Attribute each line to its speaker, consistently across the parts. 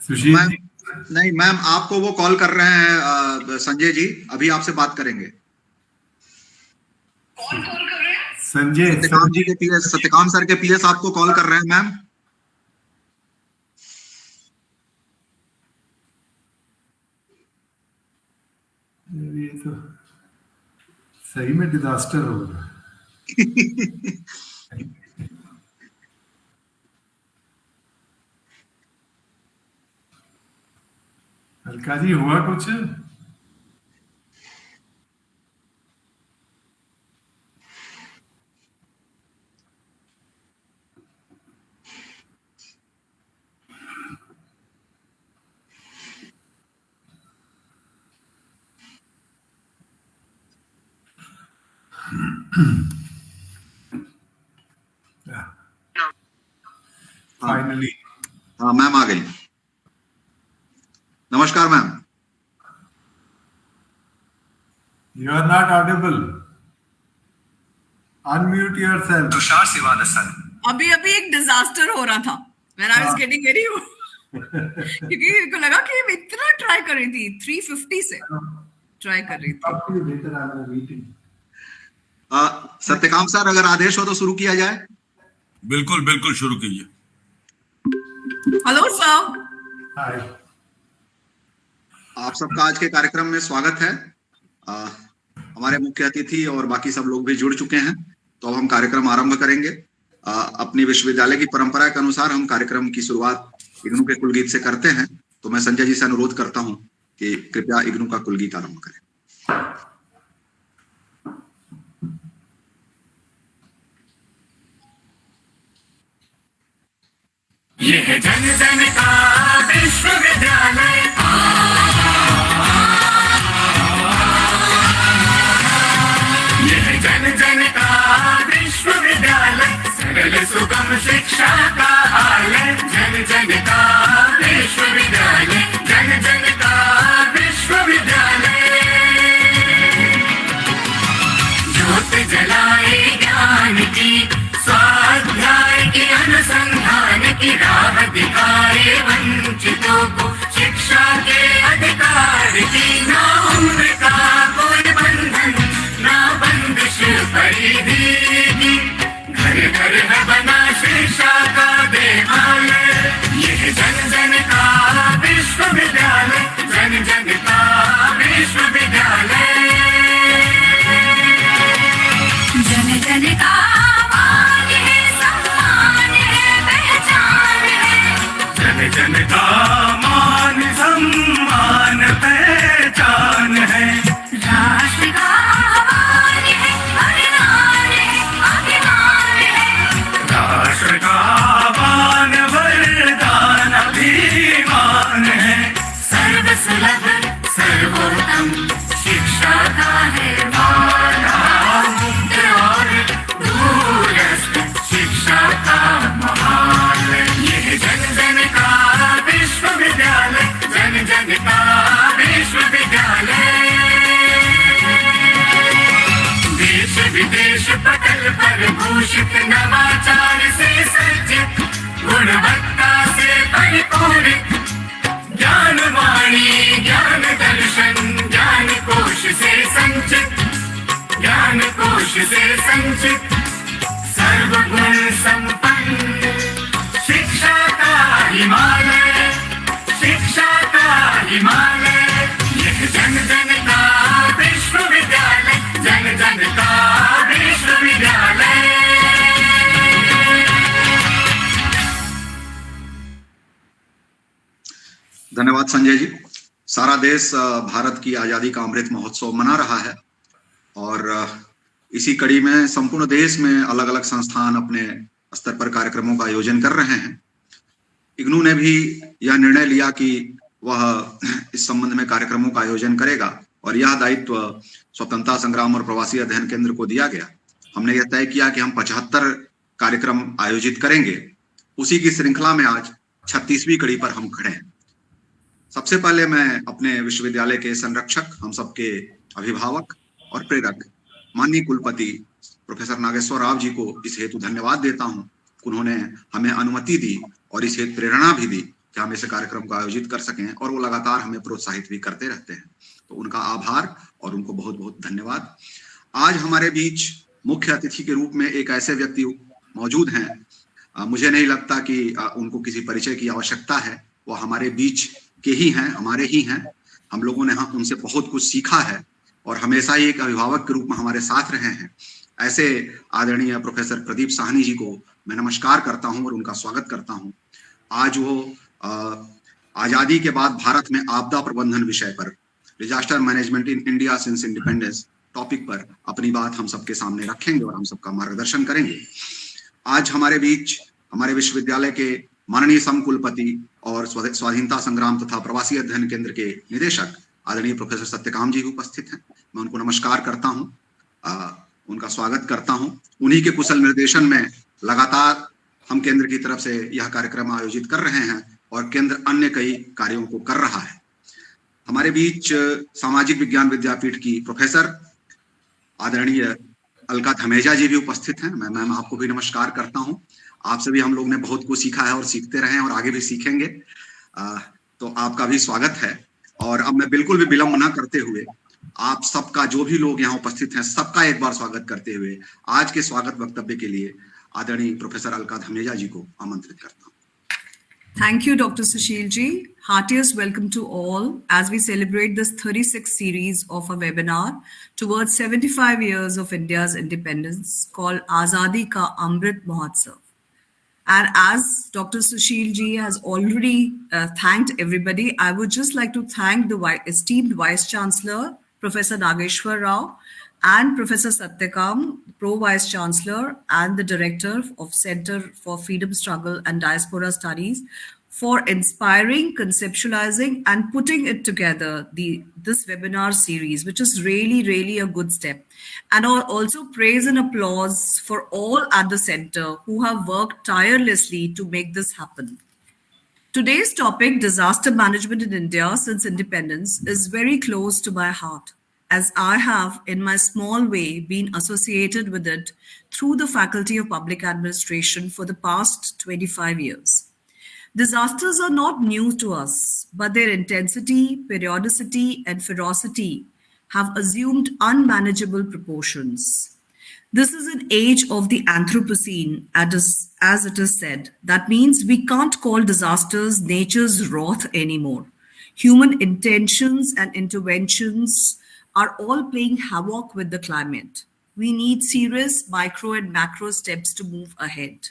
Speaker 1: सुशील जी नहीं मैम, आपको वो कॉल कर रहे हैं संजय जी, अभी आपसे बात करेंगे।
Speaker 2: कौन कॉल कर रहे हैं?
Speaker 1: संजय सत्यकाम जी के पीएस, सत्यकाम सर के पीएस आपको कॉल कर रहे हैं मैम।
Speaker 3: ये तो सही में डिजास्टर होगा। अलका जी हुआ कुछ? फाइनली
Speaker 1: हाँ मैम आ गई। नमस्कार ma'am.
Speaker 3: You are not audible, unmute yourself.
Speaker 4: Tushar Siwala sir,
Speaker 2: अभी एक डिजास्टर हो रहा था when I was getting very क्योंकि मेरे को लगा कि मैं इतना ट्राई कर रही थी, 350 से ट्राई कर रही थी।
Speaker 1: सत्यकाम सर अगर आदेश हो तो शुरू किया जाए।
Speaker 4: बिल्कुल बिल्कुल शुरू कीजिए।
Speaker 2: Hello sir.
Speaker 3: हाय,
Speaker 1: आप सबका आज के कार्यक्रम में स्वागत है। हमारे मुख्य अतिथि और बाकी सब लोग भी जुड़ चुके हैं, तो अब हम कार्यक्रम आरंभ करेंगे। अपनी विश्वविद्यालय की परंपरा के अनुसार हम कार्यक्रम की शुरुआत इग्नू के कुलगीत से करते हैं, तो मैं संजय जी से अनुरोध करता हूं कि कृपया इग्नू का कुलगीत आरंभ करें।
Speaker 5: ये है जन जन का विश्वविद्यालय, ये है जन जन का विश्वविद्यालय, सरल सुगम शिक्षा का आलय। जन जन का विश्वविद्यालय, जन जन का विश्वविद्यालय, ज्योत जलाए ज्ञान की, स्वाध्याय की अनुसंधान की राह दिखाए वंचितों को, शिक्षा के अधिकार की। ना उम्र का कोई बंधन, ना बंदिश परिधि की, घर घर है बना शिक्षा का देवालय। यह जन जन का विश्वविद्यालय, जन जन का विश्वविद्यालय, जन जन का जन का मान सम्मान पहचान है। राष्ट्र का आह्वान है, बलिदान है, अभिमान है। राष्ट्र का आह्वान, बलिदान, अभिमान है। सर्वसुलभ सर्वोत्तम शिक्षा का है वादा, मुक्त और दूरस्थ शिक्षा का महान। यह जन जन का विश्वविद्यालय, जन जन का विश्वविद्यालय, देश विदेश पटल पर भूषित, नवाचार से सज्जित, गुणवत्ता से परिपूरित, ज्ञान वाणी ज्ञान दर्शन, ज्ञान कोश से संचित, ज्ञान कोश से संचित, सर्वगुण संपन्न शिक्षा का हिमालय, शिक्षा का हिमालय। यह जन जन का विश्वविद्यालय, जन जन का विश्वविद्यालय।
Speaker 1: धन्यवाद संजय जी। सारा देश भारत की आजादी का अमृत महोत्सव मना रहा है, और इसी कड़ी में संपूर्ण देश में अलग अलग संस्थान अपने स्तर पर कार्यक्रमों का आयोजन कर रहे हैं। इग्नू ने भी यह निर्णय लिया कि वह इस संबंध में कार्यक्रमों का आयोजन करेगा, और यह दायित्व स्वतंत्रता संग्राम और प्रवासी अध्ययन केंद्र को दिया गया। हमने यह तय किया कि हम 75 कार्यक्रम आयोजित करेंगे। उसी की श्रृंखला में आज 36वीं कड़ी पर हम खड़े हैं। सबसे पहले मैं अपने विश्वविद्यालय के संरक्षक, हम सबके अभिभावक और प्रेरक माननीय कुलपति प्रोफेसर नागेश्वर राव जी को इस हेतु धन्यवाद देता हूं उन्होंने हमें अनुमति दी और इसे प्रेरणा भी दी कि हम इस कार्यक्रम को आयोजित कर सकें, और वो लगातार हमें प्रोत्साहित भी करते रहते हैं। तो उनका आभार और उनको बहुत बहुत धन्यवाद। आज हमारे बीच मुख्य अतिथि के रूप में एक ऐसे व्यक्ति मौजूद हैं, मुझे नहीं लगता कि उनको किसी परिचय की आवश्यकता है। वो हमारे बीच के ही हैं, हमारे ही हैं। हम लोगों ने उनसे बहुत कुछ सीखा है और हमेशा ही एक अभिभावक के रूप में हमारे साथ रहे हैं। ऐसे आदरणीय प्रोफेसर प्रदीप साहनी जी को मैं नमस्कार करता हूं और उनका स्वागत करता हूं। आज वो आजादी के बाद भारत में आपदा प्रबंधन विषय पर, disaster management in India since independence topic पर अपनी बात हम सबके सामने रखेंगे और हम सबका मार्गदर्शन करेंगे। आज हमारे बीच हमारे विश्वविद्यालय के माननीय समकुलपति और स्वाधीनता संग्राम तथा प्रवासी अध्ययन केंद्र के निदेशक आदरणीय प्रोफेसर सत्यकाम जी उपस्थित हैं। मैं उनको नमस्कार करता हूं, उनका स्वागत करता हूं। उन्हीं के कुशल निर्देशन में लगातार हम केंद्र की तरफ से यह कार्यक्रम आयोजित कर रहे हैं और केंद्र अन्य कई कार्यों को कर रहा है। हमारे बीच सामाजिक विज्ञान विद्यापीठ की प्रोफेसर आदरणीय अलका धमेजा जी भी उपस्थित हैं। मैं मैम आपको भी नमस्कार करता हूं। आपसे भी हम लोग ने बहुत कुछ सीखा है और सीखते रहे और आगे भी सीखेंगे, तो आपका भी स्वागत है। और अब मैं बिल्कुल भी विलंब न करते हुए आप सबका, जो भी लोग यहाँ उपस्थित हैं, सबका एक बार स्वागत करते हुए आज के स्वागत वक्तव्य के लिए आदरणीय प्रोफेसर अलका धमेजा जी को आमंत्रित करता हूँ।
Speaker 2: Thank you, Dr. Sushil ji. Heartiest welcome to all as we celebrate this 36th series of a webinar towards 75 years of India's independence called Azadi Ka Amrit Mahotsav. And as Dr. Sushil ji has already thanked everybody, I would just like to thank the esteemed Vice Chancellor, Professor Nageshwar Rao, and Professor Satyakam, Pro Vice Chancellor and the Director of Center for Freedom Struggle and Diaspora Studies, for inspiring, conceptualizing, and putting it together, this webinar series, which is really, really a good step. And also praise and applause for all at the center who have worked tirelessly to make this happen. Today's topic, disaster management in India since independence, is very close to my heart, as I have, in my small way, been associated with it through the Faculty of Public Administration for the past 25 years. Disasters are not new to us, but their intensity, periodicity, and ferocity have assumed unmanageable proportions. This is an age of the Anthropocene, as it is said. That means we can't call disasters nature's wrath anymore. Human intentions and interventions are all playing havoc with the climate. We need serious micro and macro steps to move ahead.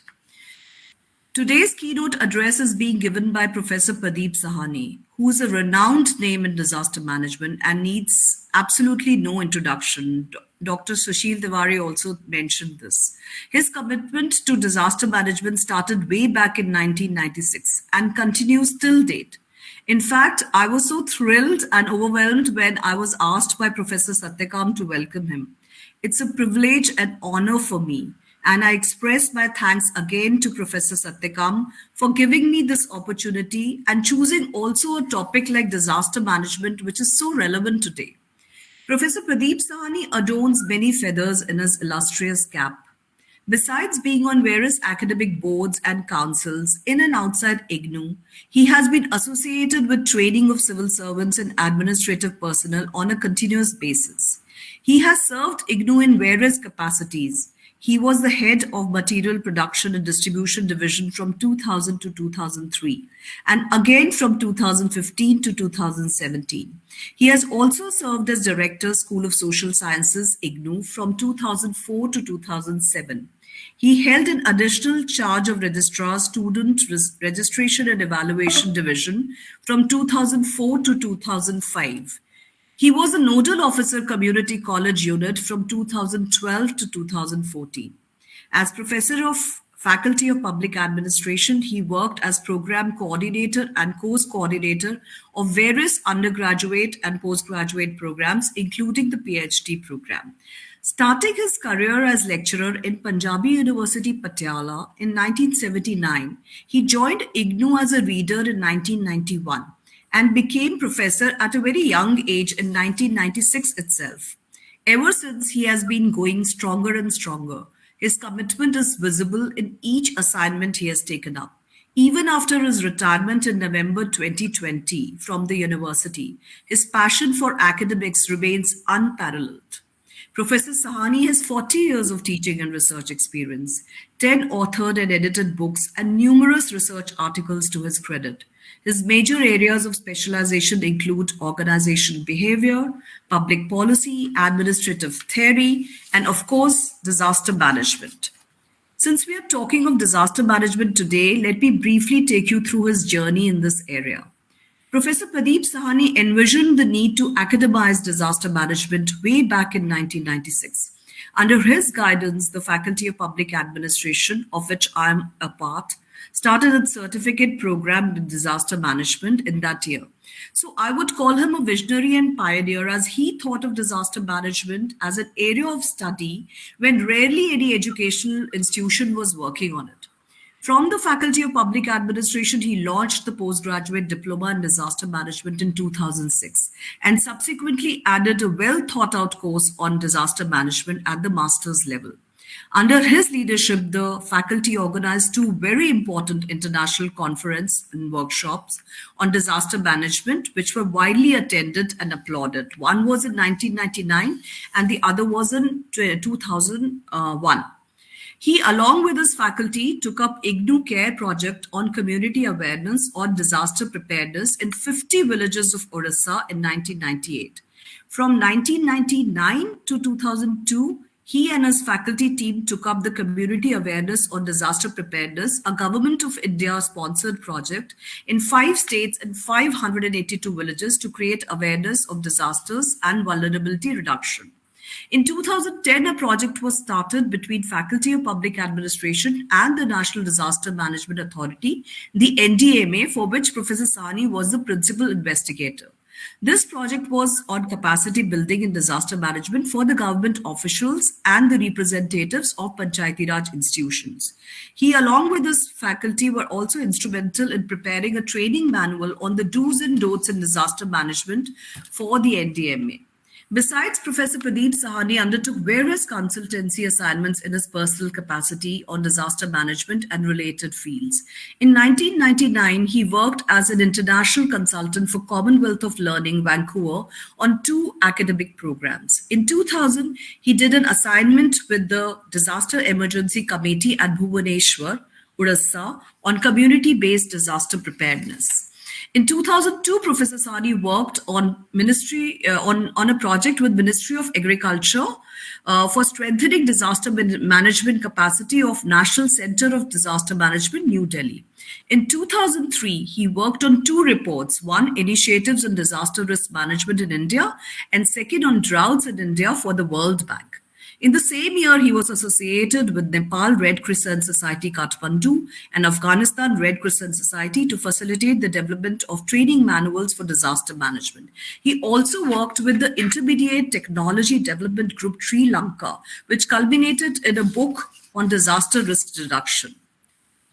Speaker 2: Today's keynote address is being given by Professor Pradeep Sahani, who is a renowned name in disaster management and needs absolutely no introduction. Dr. Sushil Tiwari also mentioned this. His commitment to disaster management started way back in 1996 and continues till date. In fact, I was so thrilled and overwhelmed when I was asked by Professor Satyakam to welcome him. It's a privilege and honor for me. And I express my thanks again to Professor Satyakam for giving me this opportunity and choosing also a topic like disaster management, which is so relevant today. Professor Pradeep Sahani adorns many feathers in his illustrious cap. Besides being on various academic boards and councils in and outside IGNOU, he has been associated with training of civil servants and administrative personnel on a continuous basis. He has served IGNOU in various capacities. He was the head of Material Production and Distribution Division from 2000 to 2003, and again from 2015 to 2017. He has also served as Director, School of Social Sciences, IGNOU, from 2004 to 2007. He held an additional charge of Registrar, Student Registration and Evaluation Division from 2004 to 2005. He was a nodal officer community college unit from 2012 to 2014. As professor of Faculty of Public Administration, he worked as program coordinator and course coordinator of various undergraduate and postgraduate programs, including the PhD program. Starting his career as lecturer in Punjabi University, Patiala in 1979, he joined IGNOU as a reader in 1991. And became professor at a very young age in 1996 itself. Ever since, he has been going stronger and stronger. His commitment is visible in each assignment he has taken up. Even after his retirement in November 2020 from the university, his passion for academics remains unparalleled. Professor Sahani has 40 years of teaching and research experience, 10 authored and edited books, and numerous research articles to his credit. His major areas of specialization include organizational behavior, public policy, administrative theory, and of course, disaster management. Since we are talking of disaster management today, let me briefly take you through his journey in this area. Professor Pradeep Sahani envisioned the need to academize disaster management way back in 1996. Under his guidance, the Faculty of Public Administration, of which I am a part, started its certificate program in disaster management in that year. So I would call him a visionary and pioneer, as he thought of disaster management as an area of study when rarely any educational institution was working on it. From the Faculty of Public Administration, he launched the postgraduate diploma in disaster management in 2006 and subsequently added a well thought out course on disaster management at the master's level. Under his leadership, the faculty organized two very important international conferences and workshops on disaster management, which were widely attended and applauded. One was in 1999 and the other was in 2001. He, along with his faculty, took up IGNU CARE project on community awareness on disaster preparedness in 50 villages of Orissa in 1998. From 1999 to 2002, he and his faculty team took up the Community Awareness on Disaster Preparedness, a Government of India-sponsored project in 5 states and 582 villages to create awareness of disasters and vulnerability reduction. In 2010, a project was started between Faculty of Public Administration and the National Disaster Management Authority, the NDMA, for which Professor Sahani was the principal investigator. This project was on capacity building in disaster management for the government officials and the representatives of Panchayati Raj institutions. He, along with his faculty, were also instrumental in preparing a training manual on the do's and don'ts in disaster management for the NDMA. Besides, Professor Pradeep Sahani undertook various consultancy assignments in his personal capacity on disaster management and related fields. In 1999, he worked as an international consultant for Commonwealth of Learning, Vancouver, on 2 academic programs. In 2000, he did an assignment with the Disaster Emergency Committee at Bhubaneswar, Orissa, on community-based disaster preparedness. In 2002, Professor Sahani worked on a project with Ministry of Agriculture for strengthening disaster management capacity of National Center of Disaster Management, New Delhi. In 2003, he worked on 2 reports, one, Initiatives on Disaster Risk Management in India, and second, on Droughts in India for the World Bank. In the same year, he was associated with Nepal Red Crescent Society Kathmandu and Afghanistan Red Crescent Society to facilitate the development of training manuals for disaster management. He also worked with the Intermediate Technology Development Group Sri Lanka, which culminated in a book on disaster risk reduction.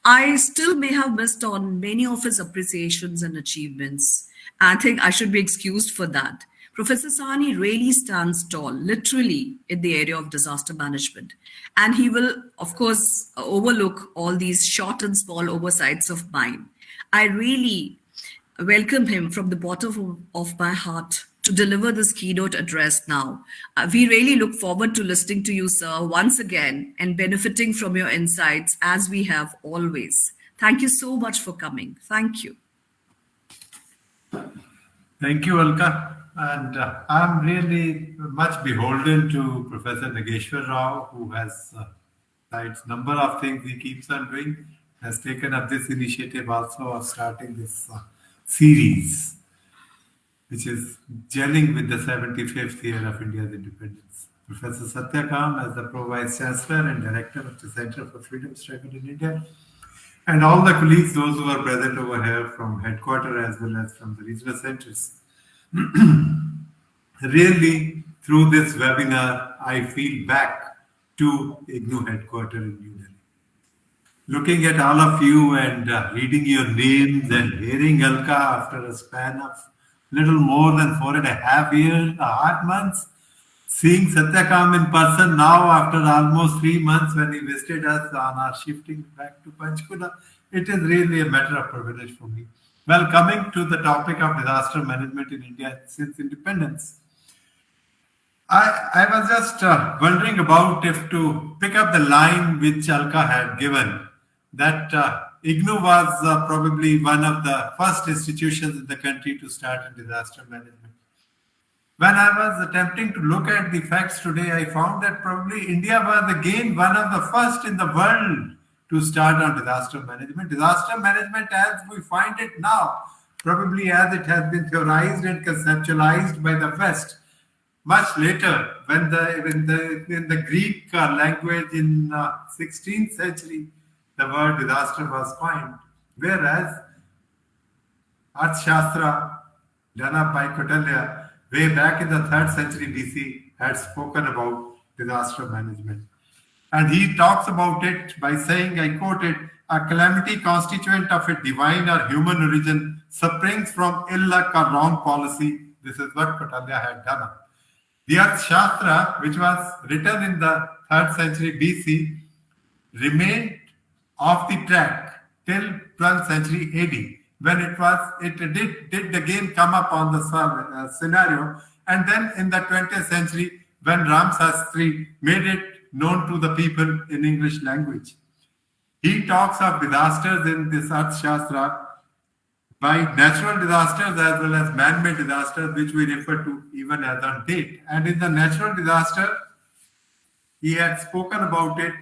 Speaker 2: I still may have missed on many of his appreciations and achievements. I think I should be excused for that. Professor Sahani really stands tall, literally, in the area of disaster management. And he will, of course, overlook all these short and small oversights of mine. I really welcome him from the bottom of my heart to deliver this keynote address now. We really look forward to listening to you, sir, once again, and benefiting from your insights as we have always. Thank you so much for coming. Thank you.
Speaker 3: Thank you, Alka. And I'm really much beholden to Professor Nageshwar Rao, who has, besides number of things he keeps on doing, has taken up this initiative also of starting this series, which is gelling with the 75th year of India's independence. Professor Satyakam, as the Pro-Vice Chancellor and Director of the Center for Freedom Struggle in India, and all the colleagues, those who are present over here from headquarters as well as from the regional centers. Really, through this webinar, I feel back to IGNU headquarters in New Delhi. Looking at all of you and reading your names and hearing Alka after a span of little more than 4.5 years, 8 months, seeing Satyakam in person now after almost 3 months when he visited us on our shifting back to Panchkula, it is really a matter of privilege for me. Well, coming to the topic of disaster management in India since independence, I was just wondering about if to pick up the line which Alka had given, that IGNOU was probably one of the first institutions in the country to start in disaster management. When I was attempting to look at the facts today, I found that probably India was again one of the first in the world to start on disaster management. Disaster management as we find it now, probably as it has been theorized and conceptualized by the West, much later when in the Greek language in 16th century, the word disaster was coined, whereas Arthashastra done up by Kautilya way back in the 3rd century BC had spoken about disaster management. And he talks about it by saying, I quote it, a calamity constituent of a divine or human origin springs from ill luck or wrong policy. This is what Kautilya had done. The Arthashastra, which was written in the 3rd century BC, remained off the track till 12th century AD, when it did again come up on the scenario, and then in the 20th century when Ramsas III made it known to the people in English language. He talks of disasters in this Arthashastra by natural disasters as well as man-made disasters, which we refer to even as on date. And in the natural disaster, he had spoken about it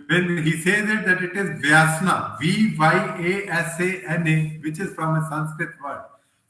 Speaker 3: when he says it that it is Vyasana, Vyasana, which is from a Sanskrit word.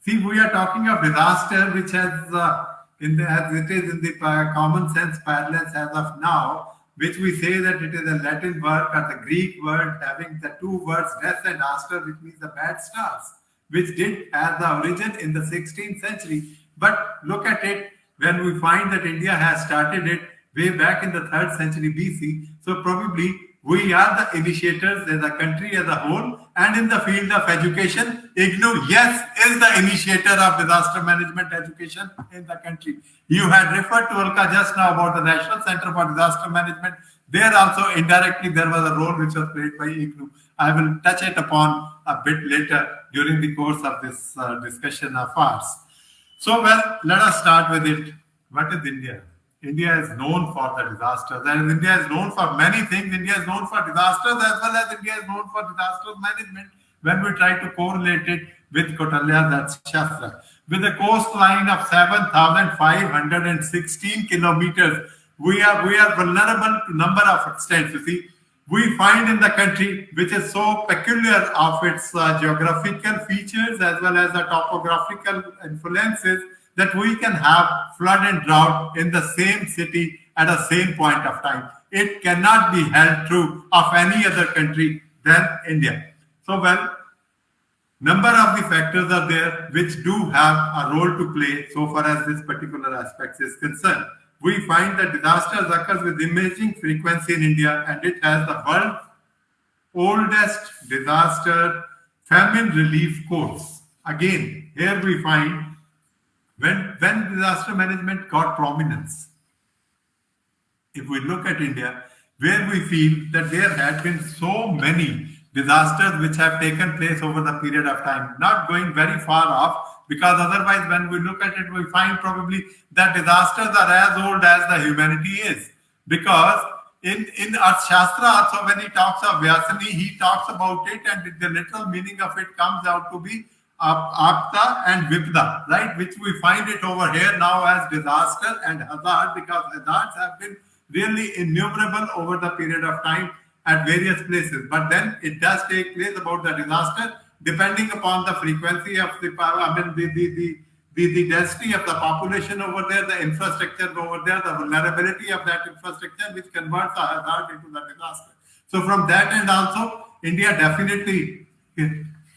Speaker 3: See, we are talking of disaster which has, as it is in the common sense parlance as of now, which we say that it is a Latin word or the Greek word having the two words death and aster, which means the bad stars, which did have the origin in the 16th century. But look at it, when we find that India has started it way back in the 3rd century BC. So probably we are the initiators as a country as a whole, and in the field of education, IGNOU, yes, is the initiator of disaster management education in the country. You had referred to Alka just now about the National Center for Disaster Management. There also indirectly there was a role which was played by IGNOU. I will touch it upon a bit later during the course of this discussion of ours. So, well, let us start with it. What is India? India is known for the disasters, and India is known for many things. India is known for disasters as well as India is known for disaster management when we try to correlate it with Kautilya's Arthashastra. With a coastline of 7,516 kilometers, we are vulnerable to number of extents. You see, we find in the country, which is so peculiar of its geographical features as well as the topographical influences, that we can have flood and drought in the same city at the same point of time. It cannot be held true of any other country than India. So, well, number of the factors are there which do have a role to play so far as this particular aspect is concerned. We find that disasters occurs with amazing frequency in India, and it has the world's oldest disaster famine relief course. Again, here we find when disaster management got prominence, if we look at India, where we feel that there had been so many disasters which have taken place over the period of time, not going very far off, because otherwise when we look at it, we find probably that disasters are as old as the humanity is. Because in Arthashastra also, when he talks of Vyasani, he talks about it, and the literal meaning of it comes out to be Apta and Vipda, right? Which we find it over here now as disaster and hazard, because hazards have been really innumerable over the period of time at various places. But then it does take place about the disaster depending upon the frequency of the density of the population over there, the infrastructure over there, the vulnerability of that infrastructure, which converts the hazard into the disaster. So from that end also, India definitely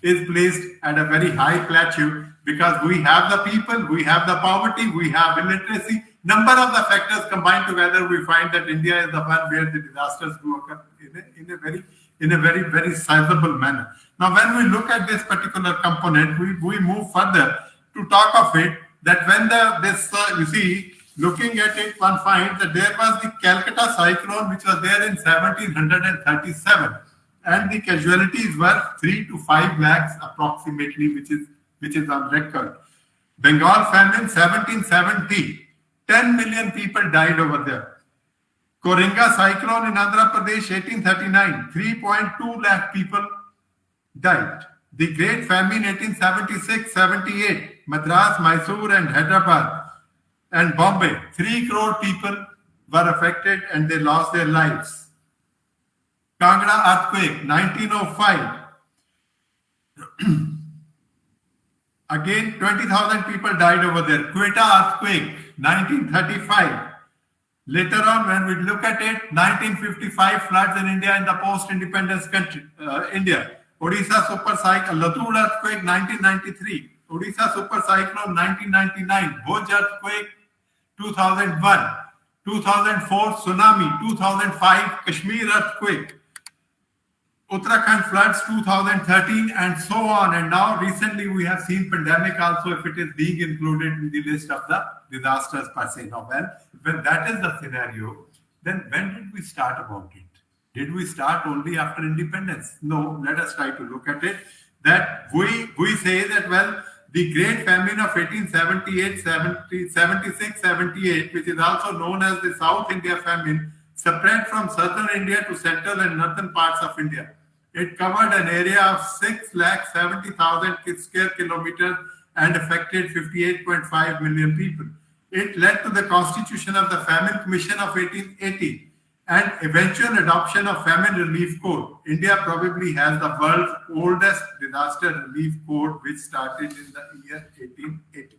Speaker 3: is placed at a very high plateau, because we have the people, we have the poverty, we have illiteracy. Number of the factors combined together, we find that India is the one where the disasters do occur in a very sizable manner. Now, when we look at this particular component, we move further to talk of it, that when you see, looking at it, one finds that there was the Calcutta cyclone, which was there in 1737, and the casualties were 3 to 5 lakhs approximately, which is on record. Bengal famine 1770, 10 million people died over there. Koringa cyclone in Andhra Pradesh 1839, 3.2 lakh people died. The Great Famine 1876-78, Madras, Mysore and Hyderabad and Bombay, 3 crore people were affected and they lost their lives. Kangra earthquake 1905, again 20,000 people died over there. Quetta earthquake 1935. Later on, when we look at it, 1955 floods in India in the post-independence country, India. Odisha super cyclone, Latur earthquake 1993, Odisha super cyclone 1999, Bhuj earthquake 2001, 2004 tsunami, 2005 Kashmir earthquake, Uttarakhand floods 2013, and so on. And now recently we have seen pandemic also, if it is being included in the list of the disasters per se. Now, when that is the scenario, then when did we start about it? Did we start only after independence? No, let us try to look at it. That we say that, well, the Great Famine of 1878, 76, 78, which is also known as the South India Famine, spread from southern India to central and northern parts of India. It covered an area of 6,70,000 square kilometers and affected 58.5 million people. It led to the constitution of the Famine Commission of 1880 and eventual adoption of Famine Relief Code. India probably has the world's oldest disaster relief code, which started in the year 1880.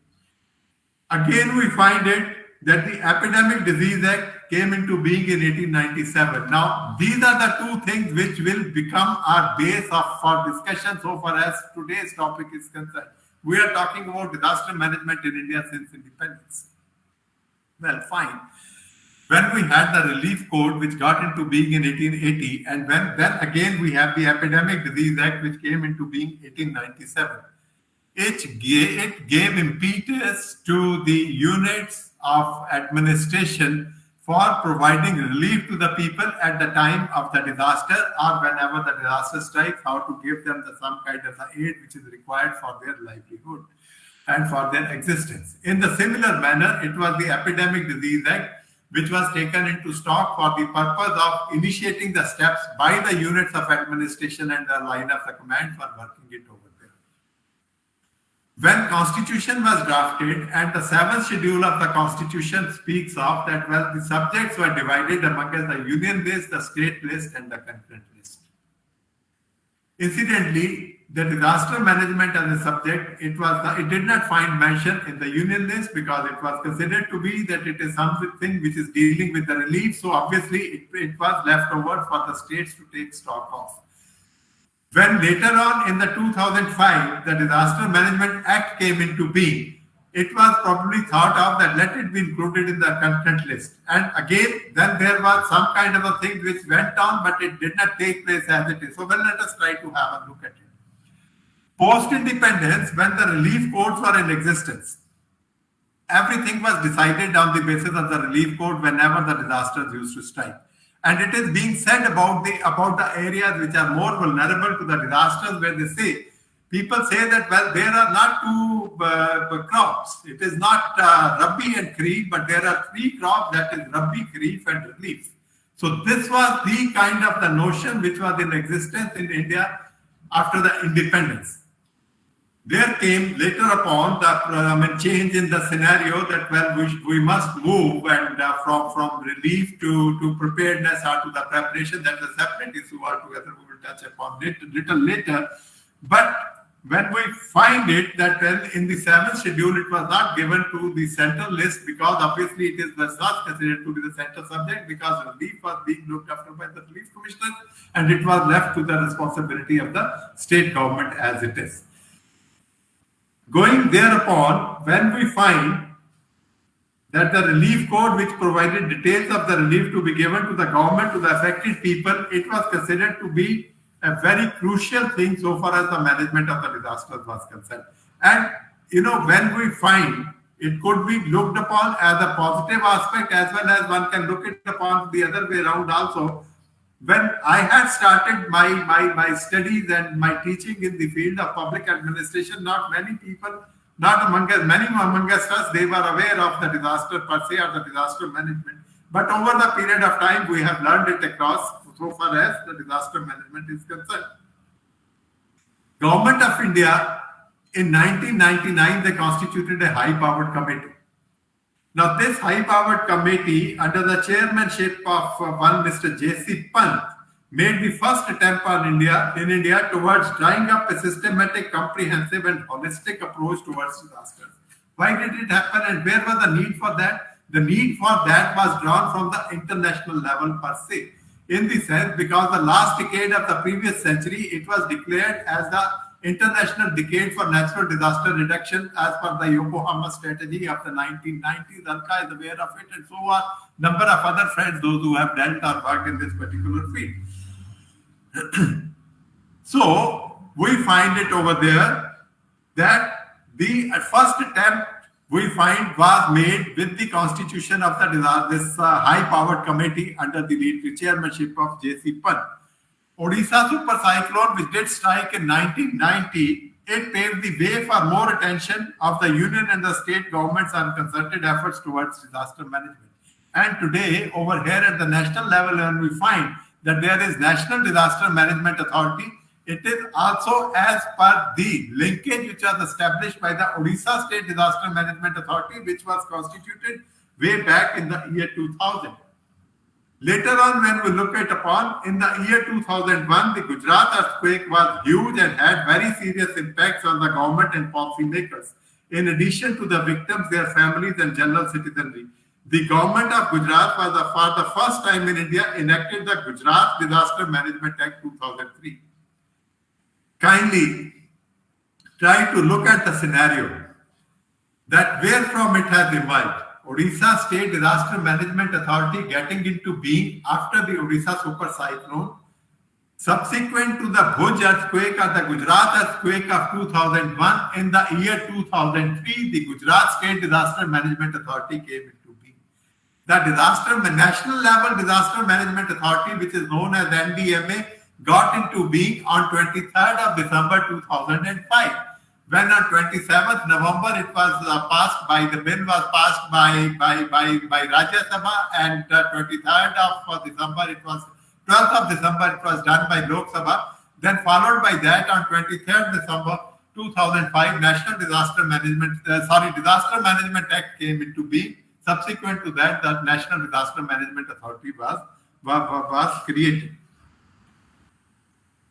Speaker 3: Again, we find it that the Epidemic Disease Act came into being in 1897. Now, these are the two things which will become our base for discussion so far as today's topic is concerned. We are talking about disaster management in India since independence. Well, fine. When we had the relief code, which got into being in 1880, and then again we have the Epidemic Disease Act, which came into being 1897. It gave impetus to the units of administration for providing relief to the people at the time of the disaster or whenever the disaster strikes, how to give them some kind of aid which is required for their livelihood and for their existence. In the similar manner, it was the Epidemic Disease Act which was taken into stock for the purpose of initiating the steps by the units of administration and the line of the command for working it over there. When Constitution was drafted, and the 7th schedule of the Constitution speaks of that, well, the subjects were divided among the union list, the state list, and the concurrent list. Incidentally, the disaster management as a subject, it did not find mention in the union list because it was considered to be that it is something which is dealing with the relief. So obviously it was left over for the states to take stock of. When later on in the 2005, the Disaster Management Act came into being, it was probably thought of that let it be included in the concurrent list. And again, then there was some kind of a thing which went on, but it did not take place as it is. So well, let us try to have a look at it. Post-independence, when the relief codes were in existence, everything was decided on the basis of the relief code whenever the disasters used to strike. And it is being said about the areas which are more vulnerable to the disasters, where they say, people say that, well, there are not two crops. It is not Rabi and Kharif, but there are 3 crops, that is Rabi, Kharif and Relief. So this was the kind of the notion which was in existence in India after the independence. There came later upon the change in the scenario that, well, we must move and from relief to preparedness or to the preparation. That's a separate issue altogether. We will touch upon it a little later. But when we find it that in the 7th schedule, it was not given to the central list because obviously it was not considered to be the central subject because relief was being looked after by the relief commissioners and it was left to the responsibility of the state government as it is. Going thereupon, when we find that the relief code which provided details of the relief to be given to the government, to the affected people, it was considered to be a very crucial thing so far as the management of the disasters was concerned. And, when we find It could be looked upon as a positive aspect, as well as one can look it upon the other way around also. When I had started my studies and my teaching in the field of public administration, not many people, not among us, many among us, they were aware of the disaster per se or the disaster management. But over the period of time, we have learned it across so far as the disaster management is concerned. Government of India, in 1999, they constituted a high-powered committee. Now, this high-powered committee, under the chairmanship of one Mr. J.C. Pant, made the first attempt in India towards drawing up a systematic, comprehensive, and holistic approach towards disasters. Why did it happen, and where was the need for that? The need for that was drawn from the international level per se. In the sense, because the last decade of the previous century, it was declared as the International Decade for Natural Disaster Reduction as per the Yokohama strategy of the 1990s. Alka is aware of it, and so are a number of other friends, those who have dealt or worked in this particular field. So, we find it over there that the first attempt we find was made with the constitution of this high-powered committee under the chairmanship of J.C. Pant. Odisha super cyclone, which did strike in 1990, it paved the way for more attention of the union and the state governments on concerted efforts towards disaster management. And today, over here at the national level, when we find that there is National Disaster Management Authority, it is also as per the linkage which was established by the Odisha State Disaster Management Authority, which was constituted way back in the year 2000. Later on, when we look at upon, in the year 2001, the Gujarat earthquake was huge and had very serious impacts on the government and policymakers. In addition to the victims, their families and general citizenry, the government of Gujarat was for the first time in India enacted the Gujarat Disaster Management Act 2003. Kindly try to look at the scenario that where from it has emerged. Odisha State Disaster Management Authority getting into being after the Odisha super cyclone, subsequent to the Bhuj earthquake or the Gujarat earthquake of 2001. In the year 2003, the Gujarat State Disaster Management Authority came into being. The National Level Disaster Management Authority, which is known as NDMA, got into being on 23rd of December 2005. When on 27th November it was passed by, the bill was passed by Rajya Sabha, and 23rd of December it was, 12th of December it was done by Lok Sabha. Then followed by that on 23rd December 2005, Disaster Management Act came into being. Subsequent to that, the National Disaster Management Authority was created.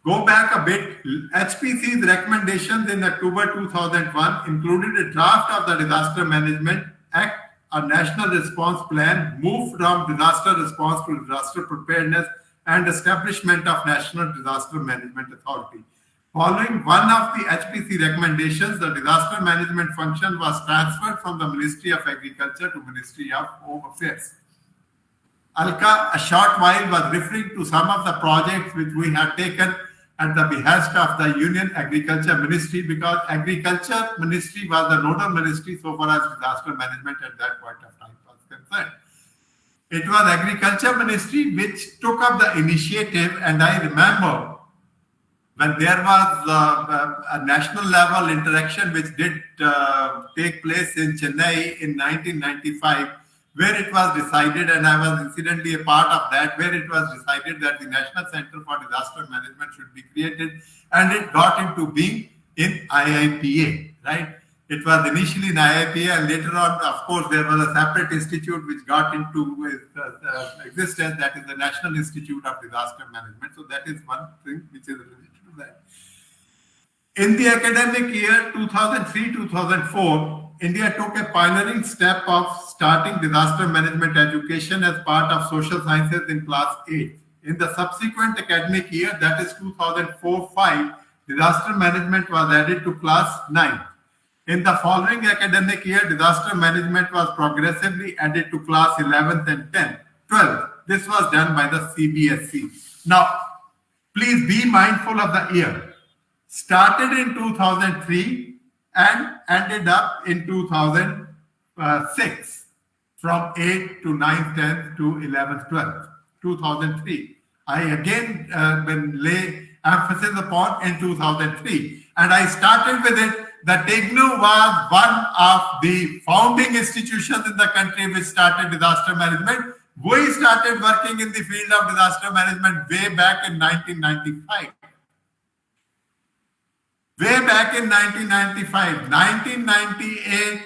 Speaker 3: Go back a bit, HPC's recommendations in October 2001 included a draft of the Disaster Management Act, a national response plan, moved from disaster response to disaster preparedness, and establishment of National Disaster Management Authority. Following one of the HPC recommendations, the disaster management function was transferred from the Ministry of Agriculture to Ministry of Home Affairs. Alka, a short while, was referring to some of the projects which we had taken at the behest of the Union Agriculture Ministry, because Agriculture Ministry was the nodal ministry so far as disaster management at that point of time was concerned. It was Agriculture Ministry which took up the initiative, and I remember when there was a national level interaction which did take place in Chennai in 1995, where it was decided, and I was incidentally a part of that, where it was decided that the National Center for Disaster Management should be created, and it got into being in IIPA, right? It was initially in IIPA, and later on, of course, there was a separate institute which got into existence, that is the National Institute of Disaster Management. So that is one thing which is related to that. In the academic year 2003-2004, India took a pioneering step of starting disaster management education as part of social sciences in class 8. In the subsequent academic year, that is 2004-05, disaster management was added to class 9. In the following academic year, disaster management was progressively added to class 11th and 12th. This was done by the CBSE. Now, please be mindful of the year. Started in 2003 and ended up in 2004. 6, from 8th to 9th, 10th to 11th, 12th, 2003. I again lay emphasis upon in 2003. And I started with it that IGNOU was one of the founding institutions in the country which started disaster management. We started working in the field of disaster management way back in 1995. Way back in 1995, 1998,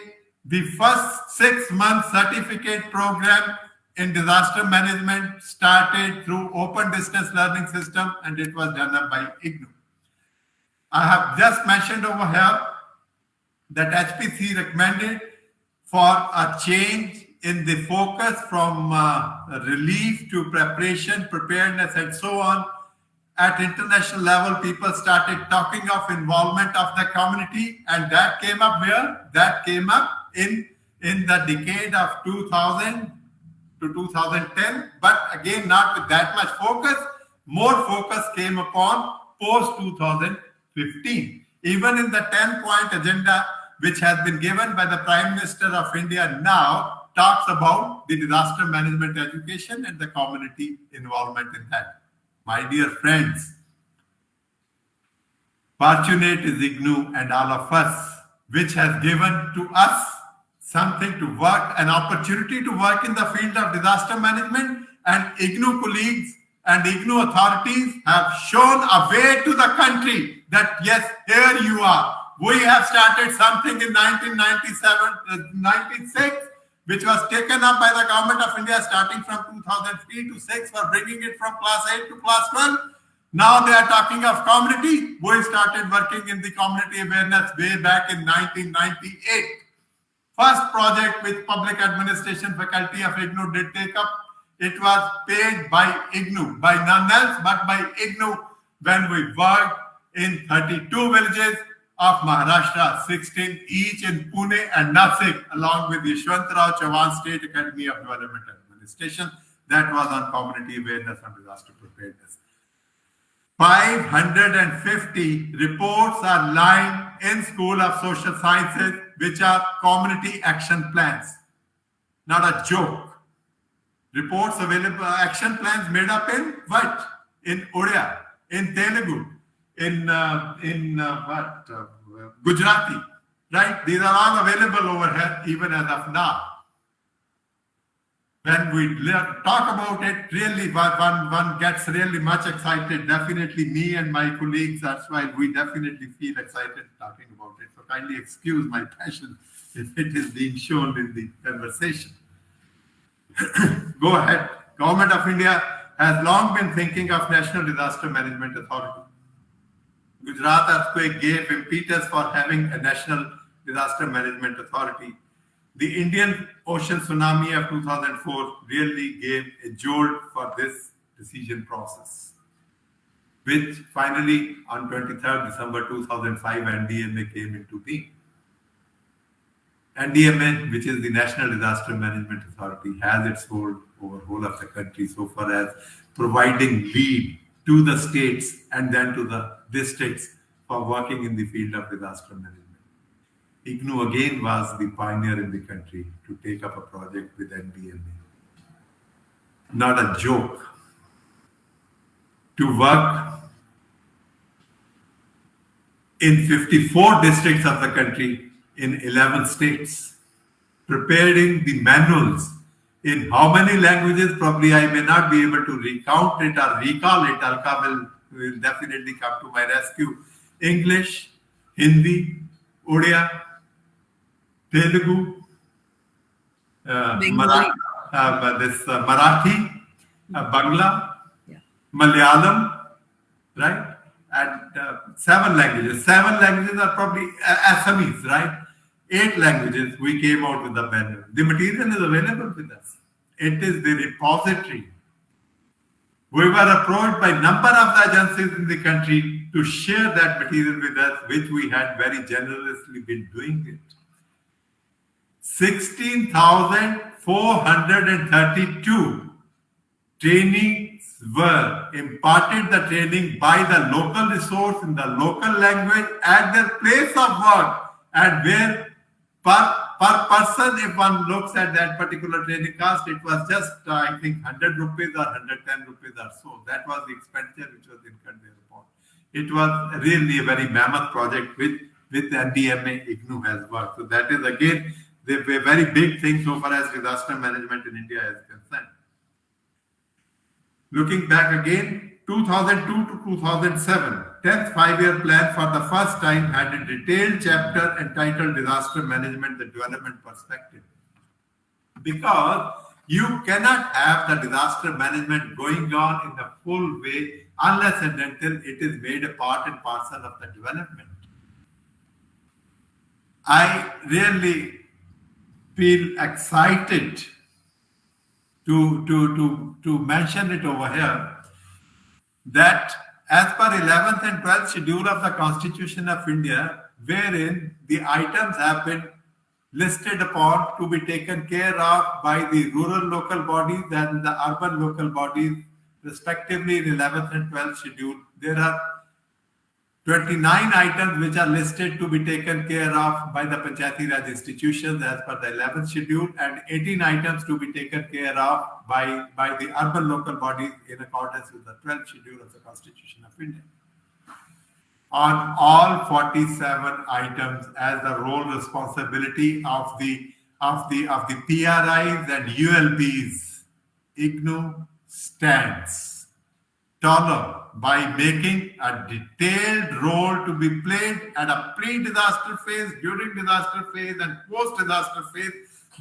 Speaker 3: the first 6-month certificate program in disaster management started through open distance learning system, and it was done up by IGNOU. I have just mentioned over here that HPC recommended for a change in the focus from relief to preparation, preparedness, and so on. At international level, people started talking of involvement of the community, and that came up where? That came up in the decade of 2000 to 2010, but again, not with that much focus. More focus came upon post 2015. Even in the 10-point agenda, which has been given by the Prime Minister of India now, talks about the disaster management education and the community involvement in that. My dear friends, fortunate is IGNOU and all of us, which has given to us something to work, an opportunity to work in the field of disaster management, and IGNOU colleagues and IGNOU authorities have shown a way to the country that yes, here you are. We have started something in 1996, which was taken up by the Government of India starting from 2003 to 6 for bringing it from class 8 to class 12. Now they are talking of community. We started working in the community awareness way back in 1998. First project which Public Administration Faculty of IGNOU did take up, it was paid by IGNOU, by none else but by IGNOU, when we worked in 32 villages of Maharashtra, 16 each in Pune and Nasik, along with Yashwantrao Chauhan State Academy of Development Administration. That was on community awareness and disaster preparedness. 550 reports are lying in School of Social Sciences, which are community action plans. Not a joke. Reports available, action plans made up in what? In Odia, in Telugu, in Gujarati, right? These are all available over here even as of now. When we talk about it, really one gets really much excited. Definitely me and my colleagues, that's why we definitely feel excited talking about it. So kindly excuse my passion if it is being shown in the conversation. Go ahead. Government of India has long been thinking of National Disaster Management Authority. Gujarat earthquake gave impetus for having a National Disaster Management Authority. The Indian Ocean tsunami of 2004 really gave a jolt for this decision process, which finally on 23rd December 2005 NDMA came into being. NDMA, which is the National Disaster Management Authority, has its hold over whole of the country so far as providing lead to the states and then to the districts for working in the field of disaster management. IGNOU again was the pioneer in the country to take up a project with NDMA. Not a joke. To work in 54 districts of the country in 11 states, preparing the manuals in how many languages, probably I may not be able to recount it or recall it. Alka will definitely come to my rescue. English, Hindi, Odia, Telugu, Marathi, Bangla, Malayalam, right? And 7 languages. 7 languages are probably Assamese, right? 8 languages we came out with the manual. The material is available with us. It is the repository. We were approached by a number of the agencies in the country to share that material with us, which we had very generously been doing it. 16,432 trainings were imparted, the training by the local resource in the local language at their place of work and where per person, if one looks at that particular training cost, it was just, I think, 100 rupees or 110 rupees or so. That was the expenditure which was incurred thereupon. It was really a very mammoth project with NDMA IGNOU has worked. So that is again a very big thing so far as disaster management in India is concerned. Looking back again, 2002 to 2007, 10th five-year plan for the first time had a detailed chapter entitled Disaster Management, the Development Perspective. Because you cannot have the disaster management going on in the full way unless and until it is made a part and parcel of the development. I really feel excited to mention it over here that as per 11th and 12th schedule of the Constitution of India, wherein the items have been listed upon to be taken care of by the rural local bodies and the urban local bodies, respectively in 11th and 12th schedule, there are 29 items which are listed to be taken care of by the Panchayati Raj institutions as per the 11th schedule, and 18 items to be taken care of by the urban local bodies in accordance with the 12th schedule of the Constitution of India. On all 47 items, as the role responsibility of the PRIs and ULBs, IGNOU stands taller by making a detailed role to be played at a pre-disaster phase, during disaster phase, and post-disaster phase.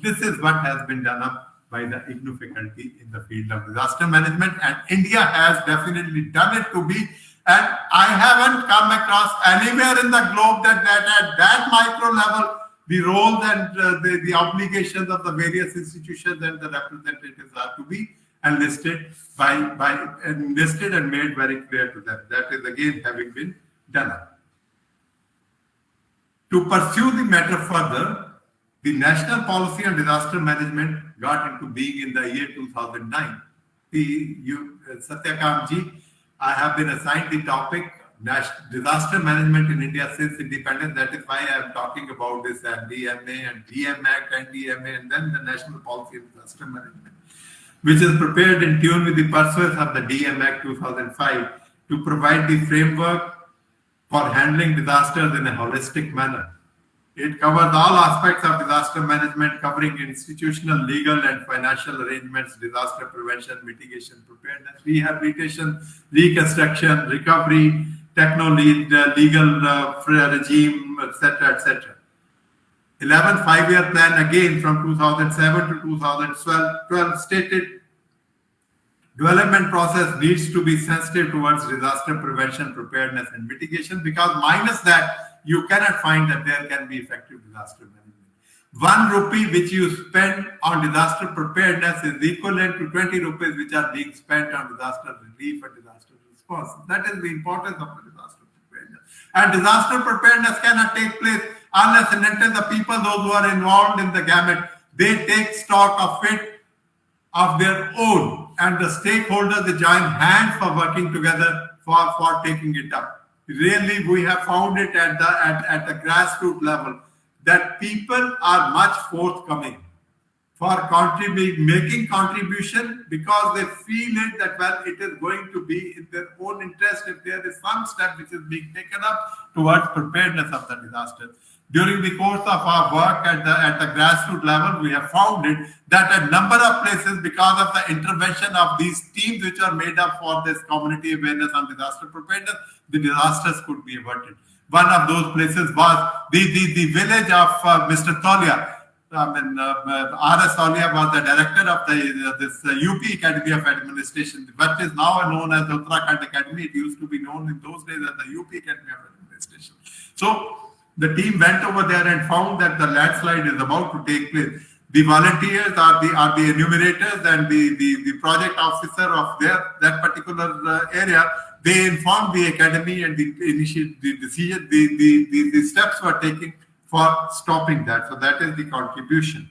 Speaker 3: This is what has been done up by the IGNOU faculty in the field of disaster management, and India has definitely done it to be. And I haven't come across anywhere in the globe that at that micro level, the roles and the obligations of the various institutions and the representatives are to be enlisted enlisted and made very clear to them. That is again having been done. To pursue the matter further, the National Policy on Disaster Management got into being in the year 2009. Satyakam ji, I have been assigned the topic disaster management in India since independence. That is why I am talking about this NDMA and DM Act, NDMA, and then the National Policy on Disaster Management, which is prepared in tune with the purpose of the DM Act 2005 to provide the framework for handling disasters in a holistic manner. It covers all aspects of disaster management, covering institutional, legal, and financial arrangements, disaster prevention, mitigation, preparedness, rehabilitation, reconstruction, recovery, legal regime, etc., etc. 11th five-year plan again from 2007 to 2012 stated development process needs to be sensitive towards disaster prevention, preparedness, and mitigation, because minus that, you cannot find that there can be effective disaster management. 1 rupee which you spend on disaster preparedness is equivalent to 20 rupees which are being spent on disaster relief and disaster response. That is the importance of the disaster preparedness. And disaster preparedness cannot take place unless and until the people, those who are involved in the gamut, they take stock of it of their own, and the stakeholders, they join hands for working together for taking it up. Really, we have found it at the grassroots level that people are much forthcoming for making contribution, because they feel it that, well, it is going to be in their own interest if there is some step which is being taken up towards preparedness of the disaster. During the course of our work at the grassroots level, we have found it that a number of places, because of the intervention of these teams which are made up for this community awareness on disaster preparedness, the disasters could be averted. One of those places was the village of Mr. Tolia. R.S. Tolia was the director of this UP Academy of Administration, what is now known as the Uttarakhand Academy. It used to be known in those days as the UP Academy of Administration. So the team went over there and found that the landslide is about to take place. The volunteers are the enumerators and the project officer of that particular area. They informed the academy, and the steps were taken for stopping that. So that is the contribution.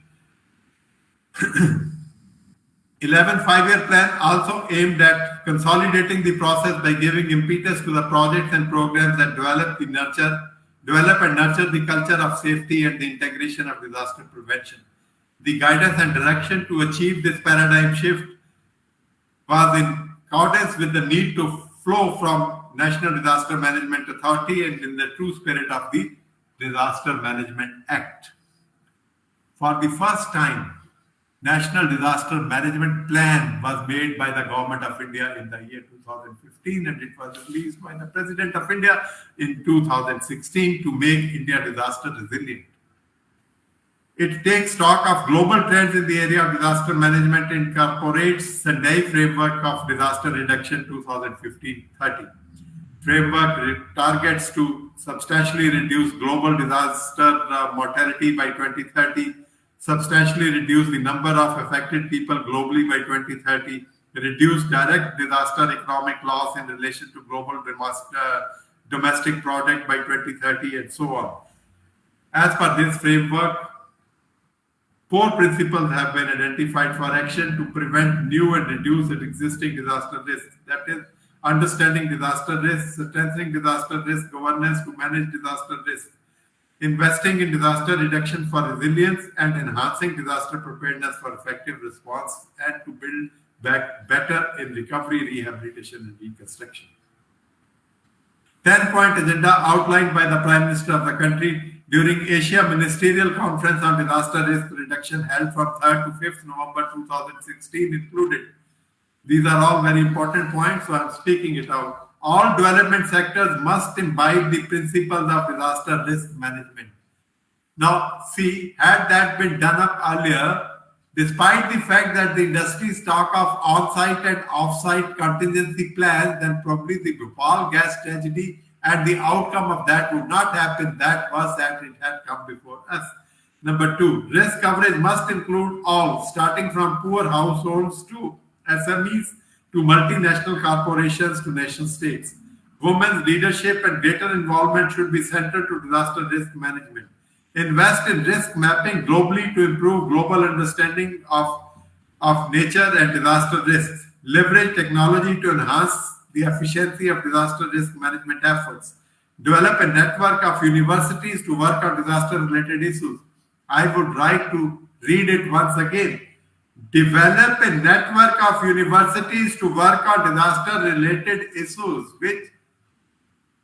Speaker 3: 11th five-year plan also aimed at consolidating the process by giving impetus to the projects and programs that develop, nurture develop and nurture the culture of safety and the integration of disaster prevention. The guidance and direction to achieve this paradigm shift was in accordance with the need to flow from National Disaster Management Authority and in the true spirit of the Disaster Management Act. For the first time, National Disaster Management Plan was made by the Government of India in the year 2015, and it was released by the President of India in 2016 to make India disaster resilient. It takes stock of global trends in the area of disaster management and incorporates Sendai Framework of Disaster Reduction 2015-30. Framework targets to substantially reduce global disaster mortality by 2030, substantially reduce the number of affected people globally by 2030, reduce direct disaster economic loss in relation to global domestic product by 2030, and so on. As per this framework, 4 principles have been identified for action to prevent new and reduce existing disaster risks. That is, understanding disaster risks, strengthening disaster risk governance to manage disaster risk, investing in disaster reduction for resilience, and enhancing disaster preparedness for effective response, and to build back better in recovery, rehabilitation, and reconstruction. 10-point agenda outlined by the Prime Minister of the country during Asia Ministerial Conference on Disaster Risk Reduction held from 3rd to 5th November 2016 included. These are all very important points, so I'm speaking it out. All development sectors must imbibe the principles of disaster risk management. Now, see, had that been done up earlier, despite the fact that the industry's talk of on-site and off-site contingency plans, then probably the Bhopal gas tragedy and the outcome of that would not happen that was that it had come before us. Number 2, risk coverage must include all, starting from poor households to SMEs, to multinational corporations, to nation states. Women's leadership and greater involvement should be central to disaster risk management. Invest in risk mapping globally to improve global understanding of nature and disaster risks. Leverage technology to enhance the efficiency of disaster risk management efforts. Develop a network of universities to work on disaster-related issues. I would like to read it once again. Develop a network of universities to work on disaster-related issues, which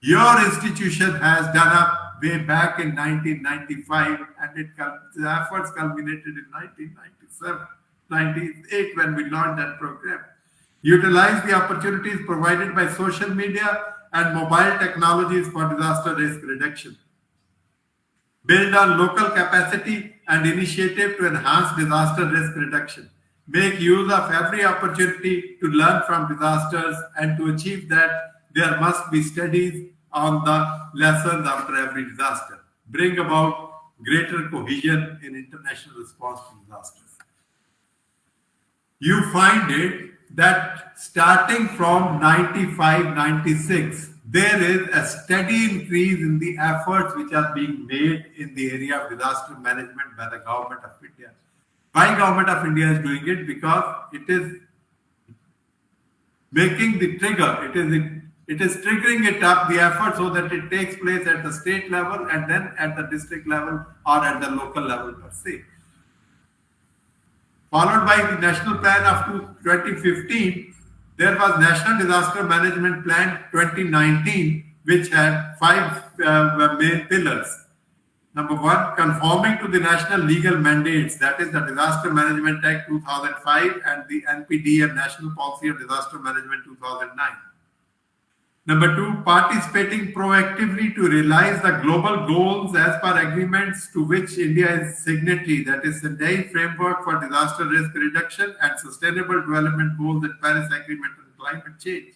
Speaker 3: your institution has done up way back in 1995, and the efforts culminated in 1997, 98 when we launched that program. Utilize the opportunities provided by social media and mobile technologies for disaster risk reduction. Build on local capacity and initiative to enhance disaster risk reduction. Make use of every opportunity to learn from disasters, and to achieve that, there must be studies on the lessons after every disaster. Bring about greater cohesion in international response to disasters. You find it that starting from 95-96, there is a steady increase in the efforts which are being made in the area of disaster management by the Government of India. Why Government of India is doing it? Because it is making the trigger, it is triggering it up, the effort, so that it takes place at the state level and then at the district level or at the local level per se. Followed by the National Plan of 2015, there was National Disaster Management Plan 2019, which had 5 main pillars. Number 1, conforming to the national legal mandates, that is the Disaster Management Act 2005 and the NPD and National Policy of Disaster Management 2009. Number 2, participating proactively to realize the global goals as per agreements to which India is signatory, that is Sendai Framework for Disaster Risk Reduction and Sustainable Development Goals and Paris Agreement on Climate Change.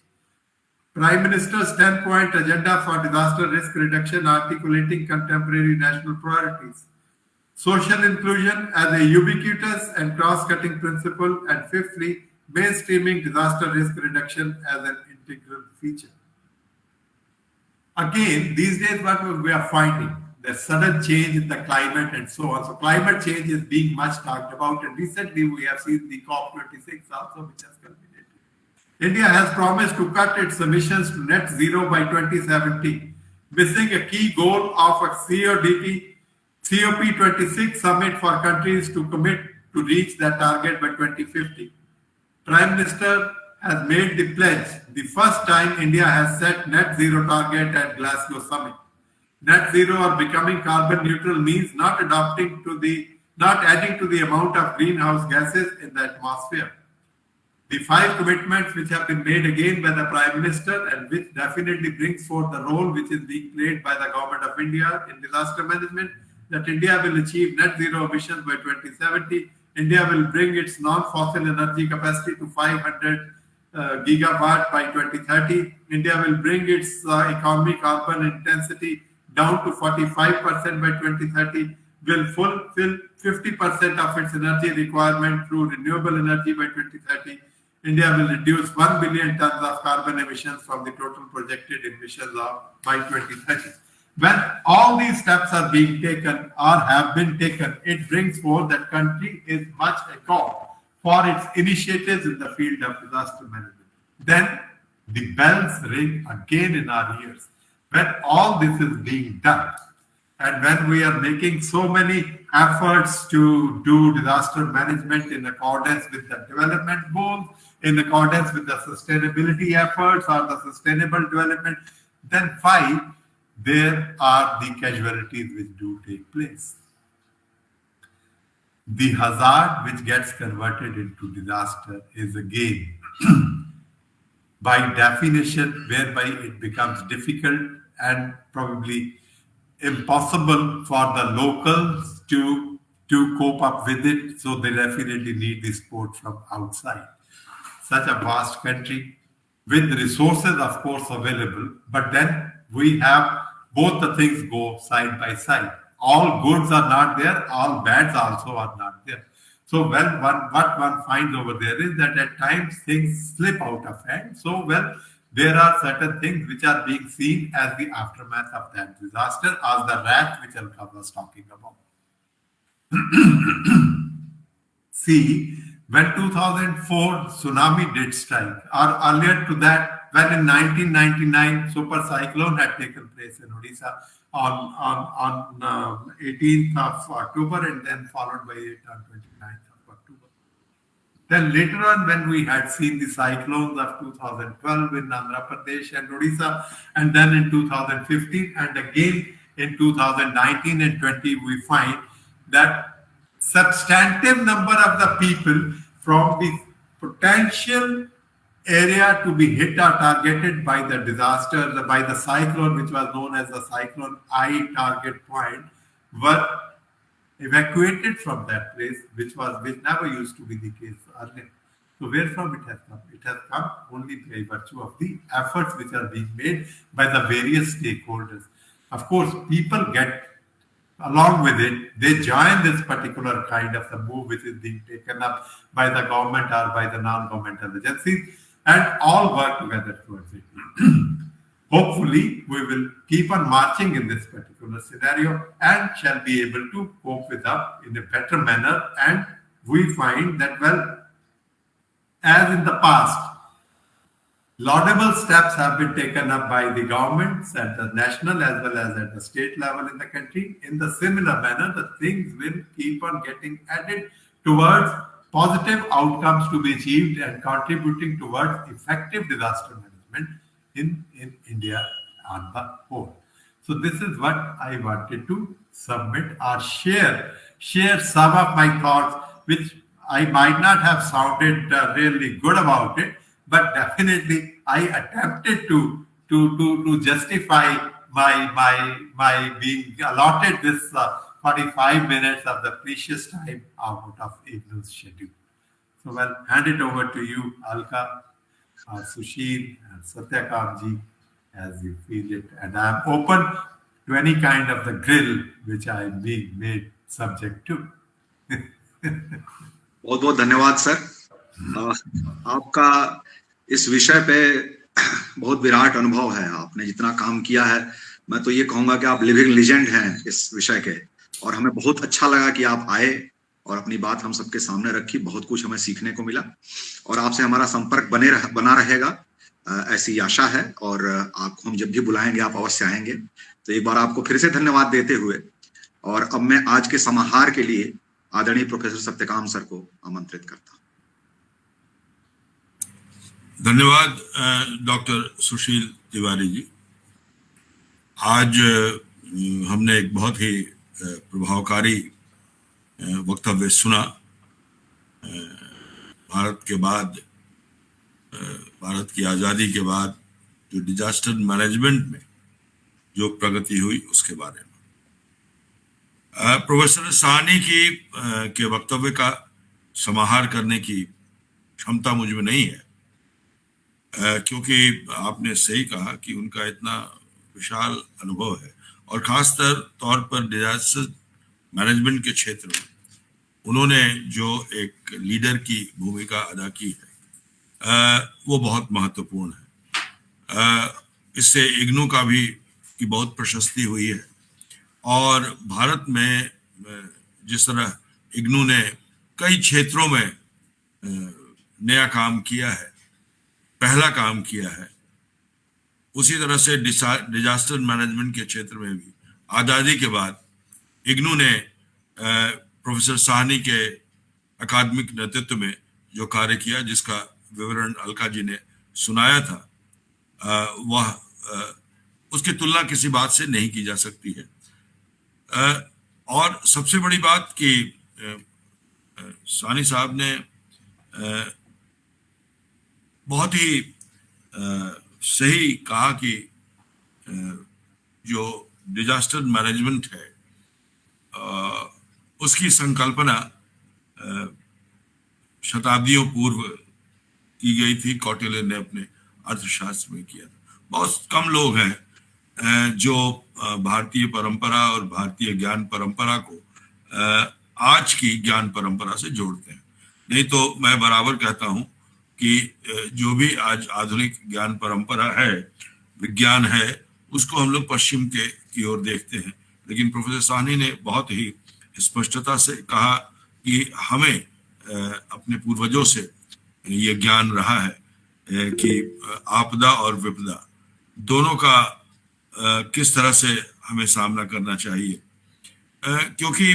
Speaker 3: Prime Minister's 10-point agenda for disaster risk reduction, articulating contemporary national priorities. Social inclusion as a ubiquitous and cross-cutting principle. And fifthly, mainstreaming disaster risk reduction as an integral feature. Again, these days what we are finding, the sudden change in the climate and so on. So climate change is being much talked about, and recently we have seen the COP26 also, which has culminated. India has promised to cut its emissions to net zero by 2070. missing a key goal of a COP26 summit for countries to commit to reach that target by 2050. Prime Minister has made the pledge, the first time India has set net zero target at Glasgow summit. Net zero or becoming carbon neutral means not adding to the amount of greenhouse gases in the atmosphere. The 5 commitments which have been made again by the Prime Minister and which definitely brings forth the role which is being played by the Government of India in disaster management, that India will achieve net zero emissions by 2070. India will bring its non-fossil energy capacity to 500 gigawatt by 2030. India will bring its economy carbon intensity down to 45% by 2030, will fulfill 50% of its energy requirement through renewable energy by 2030. India will reduce 1 billion tons of carbon emissions from the total projected emissions by 2030. When all these steps are being taken or have been taken, it brings forth that country is much account for its initiatives in the field of disaster management. Then the bells ring again in our ears. When all this is being done, and when we are making so many efforts to do disaster management in accordance with the development goals, in accordance with the sustainability efforts or the sustainable development, then fine, there are the casualties which do take place. The hazard which gets converted into disaster is again, by definition, whereby it becomes difficult and probably impossible for the locals to cope up with it, so they definitely need the support from outside. Such a vast country with resources, of course, available, but then we have both the things go side by side. All goods are not there, all bads also are not there. So, what one finds over there is that at times things slip out of hand. So, there are certain things which are being seen as the aftermath of that disaster, as the rat which Alka was talking about. See, when 2004 tsunami did strike, or earlier to that, when in 1999 super cyclone had taken place in Odisha on 18th of October and then followed by it on 29th of October. Then later on, when we had seen the cyclones of 2012 in Andhra Pradesh and Odisha, and then in 2015 and again in 2019 and 20, we find that substantive number of the people from the potential area to be hit or targeted by the disaster, by the cyclone, which was known as the cyclone I target point, were evacuated from that place, which never used to be the case earlier. So where from it has come? It has come only by virtue of the efforts which are being made by the various stakeholders. Of course, people get along with it, they join this particular kind of the move which is being taken up by the government or by the non-governmental agencies, and all work together towards it. Hopefully, we will keep on marching in this particular scenario and shall be able to cope with it in a better manner. And we find that, as in the past, laudable steps have been taken up by the governments at the national as well as at the state level in the country. In the similar manner, the things will keep on getting added towards positive outcomes to be achieved and contributing towards effective disaster management in India on the whole. So this is what I wanted to submit or share some of my thoughts, which I might not have sounded really good about it, but definitely I attempted to justify my being allotted this 45 minutes of the precious time out of IGNOU's schedule. So hand it over to you, Alka, Sushil, and Satyakam-ji, as you feel it. And I'm open to any kind of the grill which I am being made subject to.
Speaker 1: बहुत बहुत धन्यवाद sir, आपका इस विषय पे बहुत विराट अनुभव है। आपने जितना काम किया है, मैं तो ये कहूंगा कि आप लिविंग लेजेंड हैं इस विषय के, और हमें बहुत अच्छा लगा कि आप आए और अपनी बात हम सबके सामने रखी। बहुत कुछ हमें सीखने को मिला और आपसे हमारा संपर्क बना रहेगा। ऐसी आशा है, और आपको हम जब भी बुलाएंगे आप अवश्य आएंगे। तो एक बार आपको फिर से धन्यवाद देते हुए, और अब मैं आज के समाहार के लिए आदरणीय प्रोफेसर सत्यकाम सर को आमंत्रित करता हूं।
Speaker 4: धन्यवाद डॉक्टर सुशील तिवारी जी। आज हमने एक बहुत ही प्रभावकारी वक्तव्य सुना। भारत के बाद, भारत की आज़ादी के बाद जो डिजास्टर मैनेजमेंट में जो प्रगति हुई उसके बारे में। प्रोफेसर साहनी के वक्तव्य का समाहार करने की क्षमता मुझ में नहीं है, क्योंकि आपने सही कहा कि उनका इतना विशाल अनुभव है, और खास तौर पर डिजास्टर मैनेजमेंट के क्षेत्र में उन्होंने जो एक लीडर की भूमिका अदा की है वो बहुत महत्वपूर्ण है। इससे इग्नू का भी की बहुत प्रशस्ति हुई है, और भारत में जिस तरह इग्नू ने कई क्षेत्रों में नया काम किया है, पहला काम किया है, उसी तरह से डिजास्टर मैनेजमेंट के क्षेत्र में भी आज़ादी के बाद इग्नू ने प्रोफेसर साहनी के अकादमिक नेतृत्व में जो कार्य किया, जिसका विवरण अलका जी ने सुनाया था, वह उसकी तुलना किसी बात से नहीं की जा सकती है। और सबसे बड़ी बात कि साहनी साहब ने बहुत ही सही कहा कि जो डिजास्टर मैनेजमेंट है उसकी संकल्पना शताब्दियों पूर्व की गई थी। कौटिल्य ने अपने अर्थशास्त्र में किया था। बहुत कम लोग हैं जो भारतीय परंपरा और भारतीय ज्ञान परंपरा को आज की ज्ञान परंपरा से जोड़ते हैं। नहीं तो मैं बराबर कहता हूं कि जो भी आज आधुनिक ज्ञान परंपरा है, विज्ञान है, उसको हम लोग पश्चिम की ओर देखते हैं। लेकिन प्रोफेसर साहनी ने बहुत ही स्पष्टता से कहा कि हमें अपने पूर्वजों से ये ज्ञान रहा है कि आपदा और विपदा दोनों का किस तरह से हमें सामना करना चाहिए, क्योंकि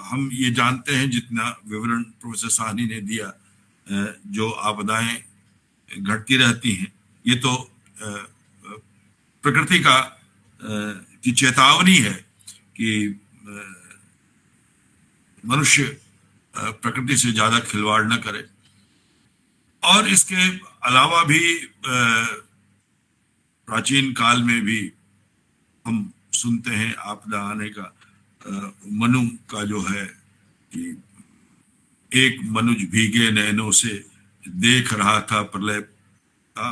Speaker 4: हम ये जानते हैं, जितना विवरण प्रोफेसर साहनी ने दिया, जो आपदाएं घटती रहती हैं, ये तो प्रकृति की चेतावनी है कि मनुष्य प्रकृति से ज्यादा खिलवाड़ न करे। और इसके अलावा भी प्राचीन काल में भी हम सुनते हैं आपदा आने का। मनु का जो है कि एक मनुज भीगे नैनों से देख रहा था प्रलय था,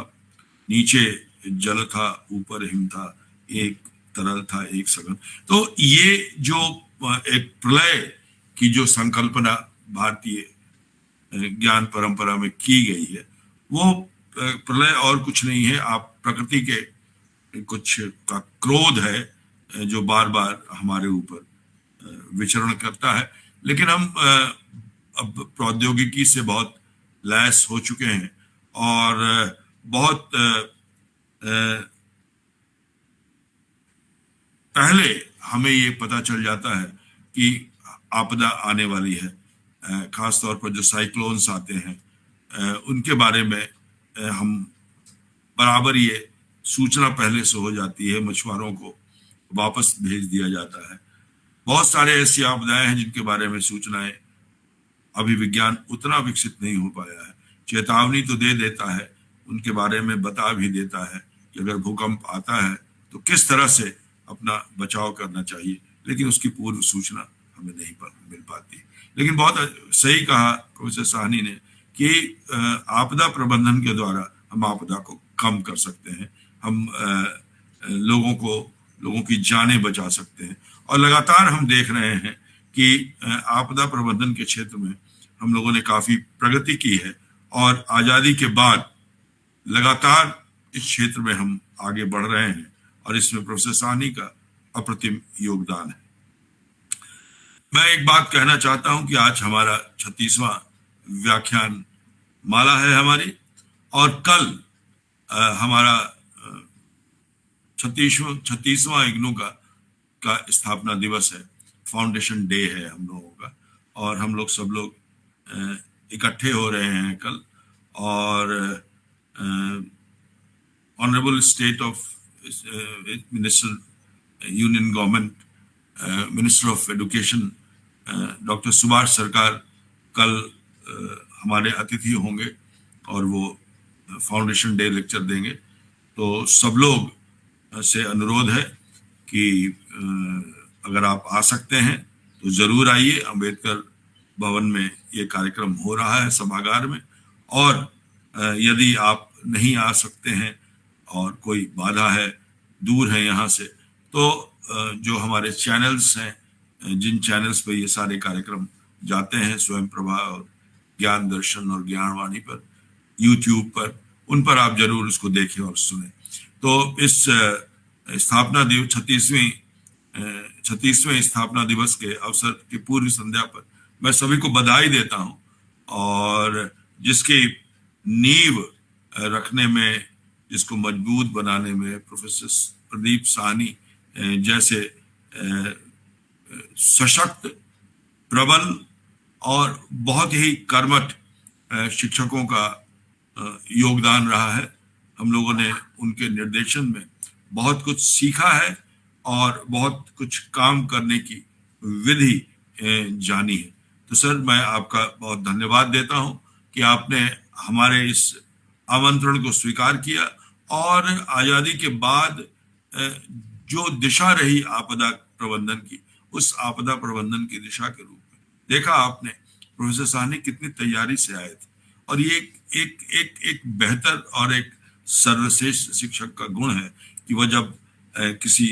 Speaker 4: नीचे जल था ऊपर हिम था, एक तरल था एक सघन। तो ये जो एक प्रलय की जो संकल्पना भारतीय ज्ञान परंपरा में की गई है, वो प्रलय और कुछ नहीं है, आप प्रकृति के कुछ का क्रोध है जो बार बार हमारे ऊपर विचरण करता है। लेकिन हम अब प्रौद्योगिकी से बहुत लैस हो चुके हैं, और बहुत पहले हमें ये पता चल जाता है कि आपदा आने वाली है। खास तौर पर जो साइक्लोन्स आते हैं उनके बारे में हम बराबर ये सूचना पहले से हो जाती है, मछुआरों को वापस भेज दिया जाता है। बहुत सारे ऐसी आपदाएं हैं जिनके बारे में सूचनाएं अभी विज्ञान उतना विकसित नहीं हो पाया है। चेतावनी तो दे देता है, उनके बारे में बता भी देता है कि अगर भूकंप आता है तो किस तरह से अपना बचाव करना चाहिए, लेकिन उसकी पूर्व सूचना हमें नहीं मिल पाती। लेकिन बहुत सही कहा प्रोफेसर साहनी ने कि आपदा प्रबंधन के द्वारा हम आपदा को कम कर सकते हैं, हम लोगों की जानें बचा सकते हैं। और लगातार हम देख रहे हैं कि आपदा प्रबंधन के क्षेत्र में हम लोगों ने काफी प्रगति की है, और आजादी के बाद लगातार इस क्षेत्र में हम आगे बढ़ रहे हैं, और इसमें प्रोफेसर साहनी का अप्रतिम योगदान है। मैं एक बात कहना चाहता हूं कि आज हमारा 36वां व्याख्यान माला है हमारी, और हमारा 36वां इग्नू का स्थापना दिवस है, फाउंडेशन डे है हम लोगों का, और हम लोग सब लोग इकट्ठे हो रहे हैं कल। और honourable state of minister, union government minister of education doctor Subhash सरकार कल हमारे अतिथि होंगे और वो फाउंडेशन डे लेक्चर देंगे। तो सब लोग से अनुरोध है कि अगर आप आ सकते हैं तो जरूर आइए। अंबेडकर भवन में ये कार्यक्रम हो रहा है, सभागार में। और यदि आप नहीं आ सकते हैं और कोई बाधा है, दूर है यहाँ से, तो जो हमारे चैनल्स हैं, जिन चैनल्स पे ये सारे कार्यक्रम जाते हैं, स्वयं प्रभा और ज्ञान दर्शन और ज्ञानवाणी पर, यूट्यूब पर, उन पर आप जरूर उसको देखें और सुने। तो इस स्थापना दिवस 36वें स्थापना दिवस के अवसर की पूर्व संध्या पर मैं सभी को बधाई देता हूं, और जिसकी नींव रखने में, जिसको मजबूत बनाने में प्रोफेसर प्रदीप साहनी जैसे सशक्त, प्रबल और बहुत ही कर्मठ शिक्षकों का योगदान रहा है। हम लोगों ने उनके निर्देशन में बहुत कुछ सीखा है और बहुत कुछ काम करने की विधि जानी है। तो सर, मैं आपका बहुत धन्यवाद देता हूं कि आपने हमारे इस आमंत्रण को स्वीकार किया और आजादी के बाद जो दिशा रही आपदा प्रबंधन की, उस आपदा प्रबंधन की दिशा के रूप में देखा आपने प्रोफेसर साहनी कितनी तैयारी से आए थे। और ये एक बेहतर और एक सर्वश्रेष्ठ शिक्षक का गुण है कि वह जब किसी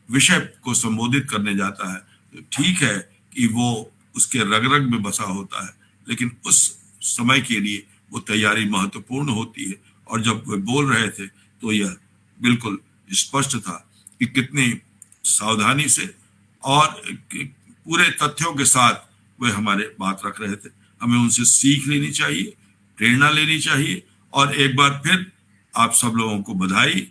Speaker 4: विषय को संबोधित करने जाता है तो ठीक है कि वो उसके रग रग में बसा होता है, लेकिन उस समय के लिए वो तैयारी महत्वपूर्ण होती है। और जब वे बोल रहे थे तो यह बिल्कुल स्पष्ट था कि कितनी सावधानी से और पूरे तथ्यों के साथ वे हमारे बात रख रहे थे। हमें उनसे सीख लेनी चाहिए, प्रेरणा लेनी चाहिए। और एक बार फिर आप सब लोगों को बधाई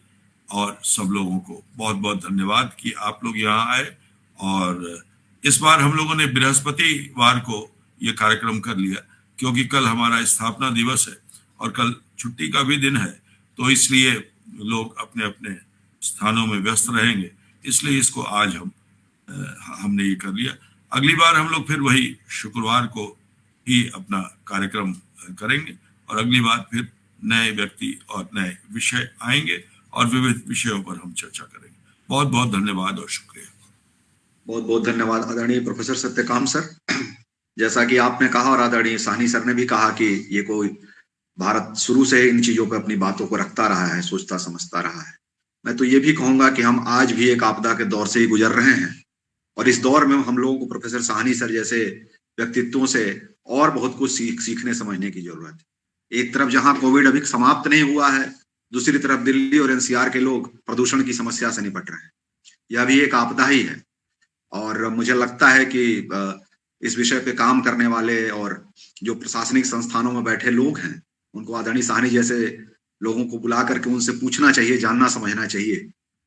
Speaker 4: और सब लोगों को बहुत बहुत धन्यवाद कि आप लोग यहाँ आए। और इस बार हम लोगों ने बृहस्पतिवार को ये कार्यक्रम कर लिया क्योंकि कल हमारा स्थापना दिवस है और कल छुट्टी का भी दिन है, तो इसलिए लोग अपने अपने स्थानों में व्यस्त रहेंगे, इसलिए इसको आज हमने ये कर लिया। अगली बार हम लोग फिर वही शुक्रवार को ही अपना कार्यक्रम करेंगे और अगली बार फिर नए व्यक्ति और नए विषय आएंगे और विविध विषयों पर हम चर्चा करेंगे। बहुत बहुत धन्यवाद और शुक्रिया।
Speaker 1: बहुत बहुत धन्यवाद आदरणीय प्रोफेसर सत्यकाम सर। जैसा कि आपने कहा और आदरणीय साहनी सर ने भी कहा कि ये कोई भारत शुरू से इन चीजों पर अपनी बातों को रखता रहा है, सोचता समझता रहा है। मैं तो ये भी कहूंगा कि हम आज भी एक आपदा के दौर से ही गुजर रहे हैं और इस दौर में हम लोगों को प्रोफेसर साहनी सर जैसे व्यक्तित्वों से और बहुत कुछ सीखने समझने की जरूरत है। एक तरफ जहां कोविड अभी समाप्त नहीं हुआ है, दूसरी तरफ दिल्ली और एनसीआर के लोग प्रदूषण की समस्या से निपट रहे हैं। यह भी एक आपदा ही है और मुझे लगता है कि इस विषय पे काम करने वाले और जो प्रशासनिक संस्थानों में बैठे लोग हैं, उनको आदरणीय साहनी जैसे लोगों को बुला करके उनसे पूछना चाहिए, जानना समझना चाहिए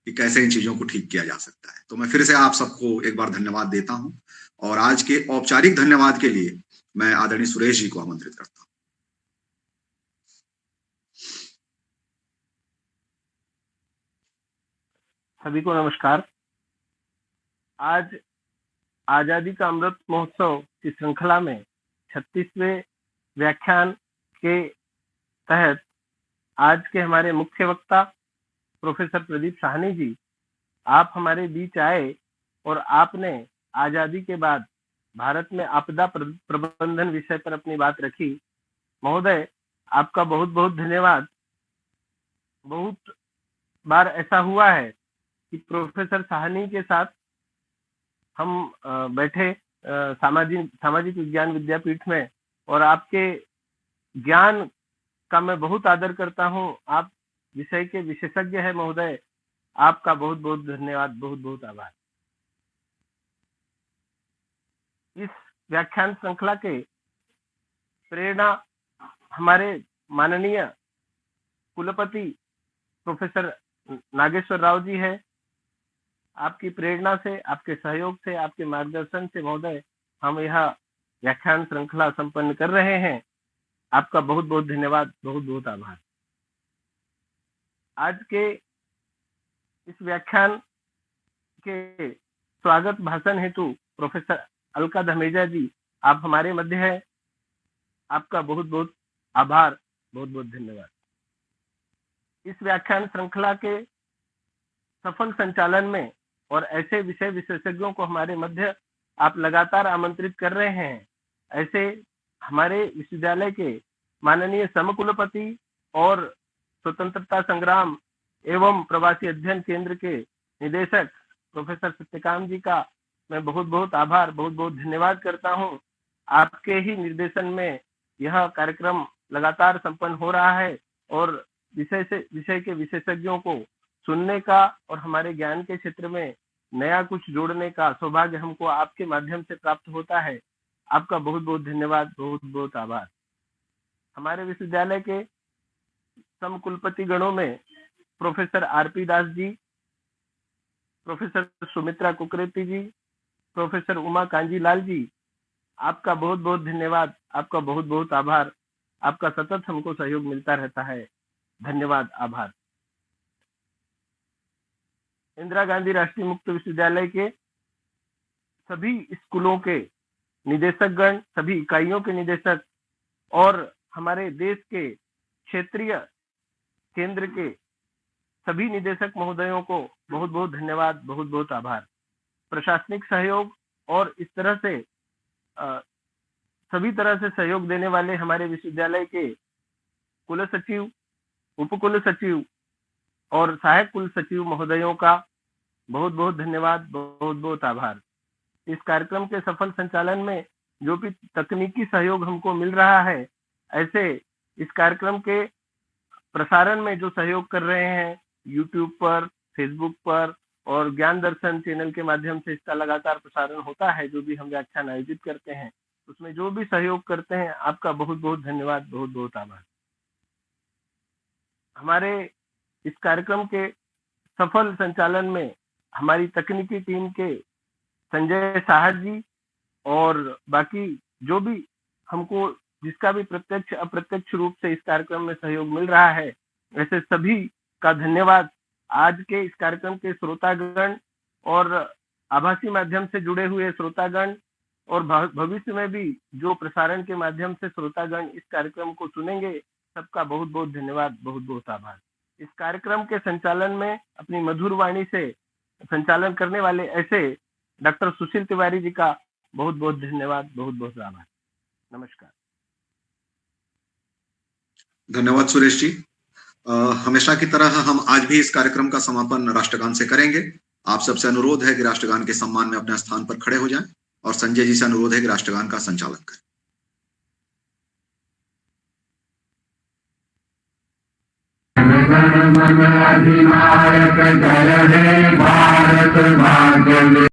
Speaker 1: कि कैसे इन चीजों को ठीक किया जा सकता है। तो मैं फिर से आप सबको एक बार धन्यवाद देता हूं और आज के औपचारिक धन्यवाद के लिए मैं आदरणीय सुरेश जी को आमंत्रित करता हूं।
Speaker 6: सभी को नमस्कार। आज आजादी का अमृत महोत्सव की श्रृंखला में 36वें व्याख्यान के तहत आज के हमारे मुख्य वक्ता प्रोफेसर प्रदीप साहनी जी, आप हमारे बीच आए और आपने आजादी के बाद भारत में आपदा प्रबंधन विषय पर अपनी बात रखी। महोदय, आपका बहुत बहुत धन्यवाद। बहुत बार ऐसा हुआ है कि प्रोफेसर साहनी के साथ हम बैठे सामाजिक विज्ञान विद्यापीठ में और आपके ज्ञान का मैं बहुत आदर करता हूं। आप विषय के विशेषज्ञ हैं महोदय, आपका बहुत बहुत धन्यवाद, बहुत बहुत आभार। इस व्याख्यान श्रृंखला के प्रेरणा हमारे माननीय कुलपति प्रोफेसर नागेश्वर राव जी है। आपकी प्रेरणा से, आपके सहयोग से, आपके मार्गदर्शन से महोदय हम यह व्याख्यान श्रृंखला संपन्न कर रहे हैं। आपका बहुत बहुत धन्यवाद, बहुत बहुत आभार। आज के इस व्याख्यान के स्वागत भाषण हेतु प्रोफेसर अलका धमेजा जी आप हमारे मध्य हैं। आपका बहुत बहुत आभार, बहुत बहुत धन्यवाद। इस व्याख्यान श्रृंखला के सफल संचालन में और ऐसे विषय विशेषज्ञों को हमारे मध्य आप लगातार आमंत्रित कर रहे हैं। ऐसे हमारे विश्वविद्यालय के माननीय समकुलपति और स्वतंत्रता संग्राम एवं प्रवासी अध्ययन केंद्र के निदेशक प्रोफेसर सत्यकांत जी का मैं बहुत बहुत आभार, बहुत बहुत धन्यवाद करता हूं। आपके ही निर्देशन में यह कार्यक्रम लगातार संपन्न हो रहा है और विषय के विशेषज्ञों को सुनने का और हमारे ज्ञान के क्षेत्र में नया कुछ जोड़ने का सौभाग्य हमको आपके माध्यम से प्राप्त होता है। आपका बहुत बहुत धन्यवाद, बहुत बहुत आभार। हमारे विश्वविद्यालय के समकुलपति गणों में professor RP Das ji, professor Sumitra Kukreti जी, प्रोफेसर उमा कांजीलाल जी, आपका बहुत बहुत धन्यवाद, आपका बहुत बहुत आभार। आपका सतत हमको सहयोग मिलता रहता है। धन्यवाद, आभार। इंदिरा गांधी राष्ट्रीय मुक्त विश्वविद्यालय के सभी स्कूलों के निदेशकगण, सभी इकाइयों के निदेशक और हमारे देश के क्षेत्रीय केंद्र के सभी निदेशक महोदयों को बहुत बहुत धन्यवाद, बहुत बहुत आभार। प्रशासनिक सहयोग और इस तरह से सभी तरह से सहयोग देने वाले हमारे विश्वविद्यालय के कुल सचिव, उपकुल सचिव और सहायक कुल सचिव महोदयों का बहुत बहुत धन्यवाद, बहुत बहुत आभार। इस कार्यक्रम के सफल संचालन में जो भी तकनीकी सहयोग हमको मिल रहा है, ऐसे इस कार्यक्रम के प्रसारण में जो सहयोग कर रहे हैं यूट्यूब पर, फेसबुक पर और ज्ञान दर्शन चैनल के माध्यम से इसका लगातार प्रसारण होता है। जो भी हम व्याख्यान आयोजित करते हैं उसमें जो भी सहयोग करते हैं, आपका बहुत बहुत धन्यवाद, बहुत बहुत आभार। हमारे इस कार्यक्रम के सफल संचालन में हमारी तकनीकी टीम के संजय साहब जी और बाकी जो भी हमको जिसका भी प्रत्यक्ष अप्रत्यक्ष रूप से इस कार्यक्रम में सहयोग मिल रहा है, ऐसे सभी का धन्यवाद। आज के इस कार्यक्रम के श्रोतागण और आभासी माध्यम से जुड़े हुए श्रोतागण और भविष्य में भी जो प्रसारण के माध्यम से श्रोतागण इस कार्यक्रम को सुनेंगे, सबका बहुत बहुत धन्यवाद, बहुत बहुत आभार। इस कार्यक्रम के संचालन में अपनी मधुर वाणी से संचालन करने वाले ऐसे डॉक्टर सुशील तिवारी जी का बहुत बहुत धन्यवाद, बहुत बहुत आभार। नमस्कार।
Speaker 1: धन्यवाद सुरेश जी। हमेशा की तरह हम आज भी इस कार्यक्रम का समापन राष्ट्रगान से करेंगे। आप सबसे अनुरोध है कि राष्ट्रगान के सम्मान में अपने स्थान पर खड़े हो जाएं और संजय जी से अनुरोध है कि राष्ट्रगान का संचालन करें।
Speaker 5: मन अधिनायक जय हे भारत भाग्य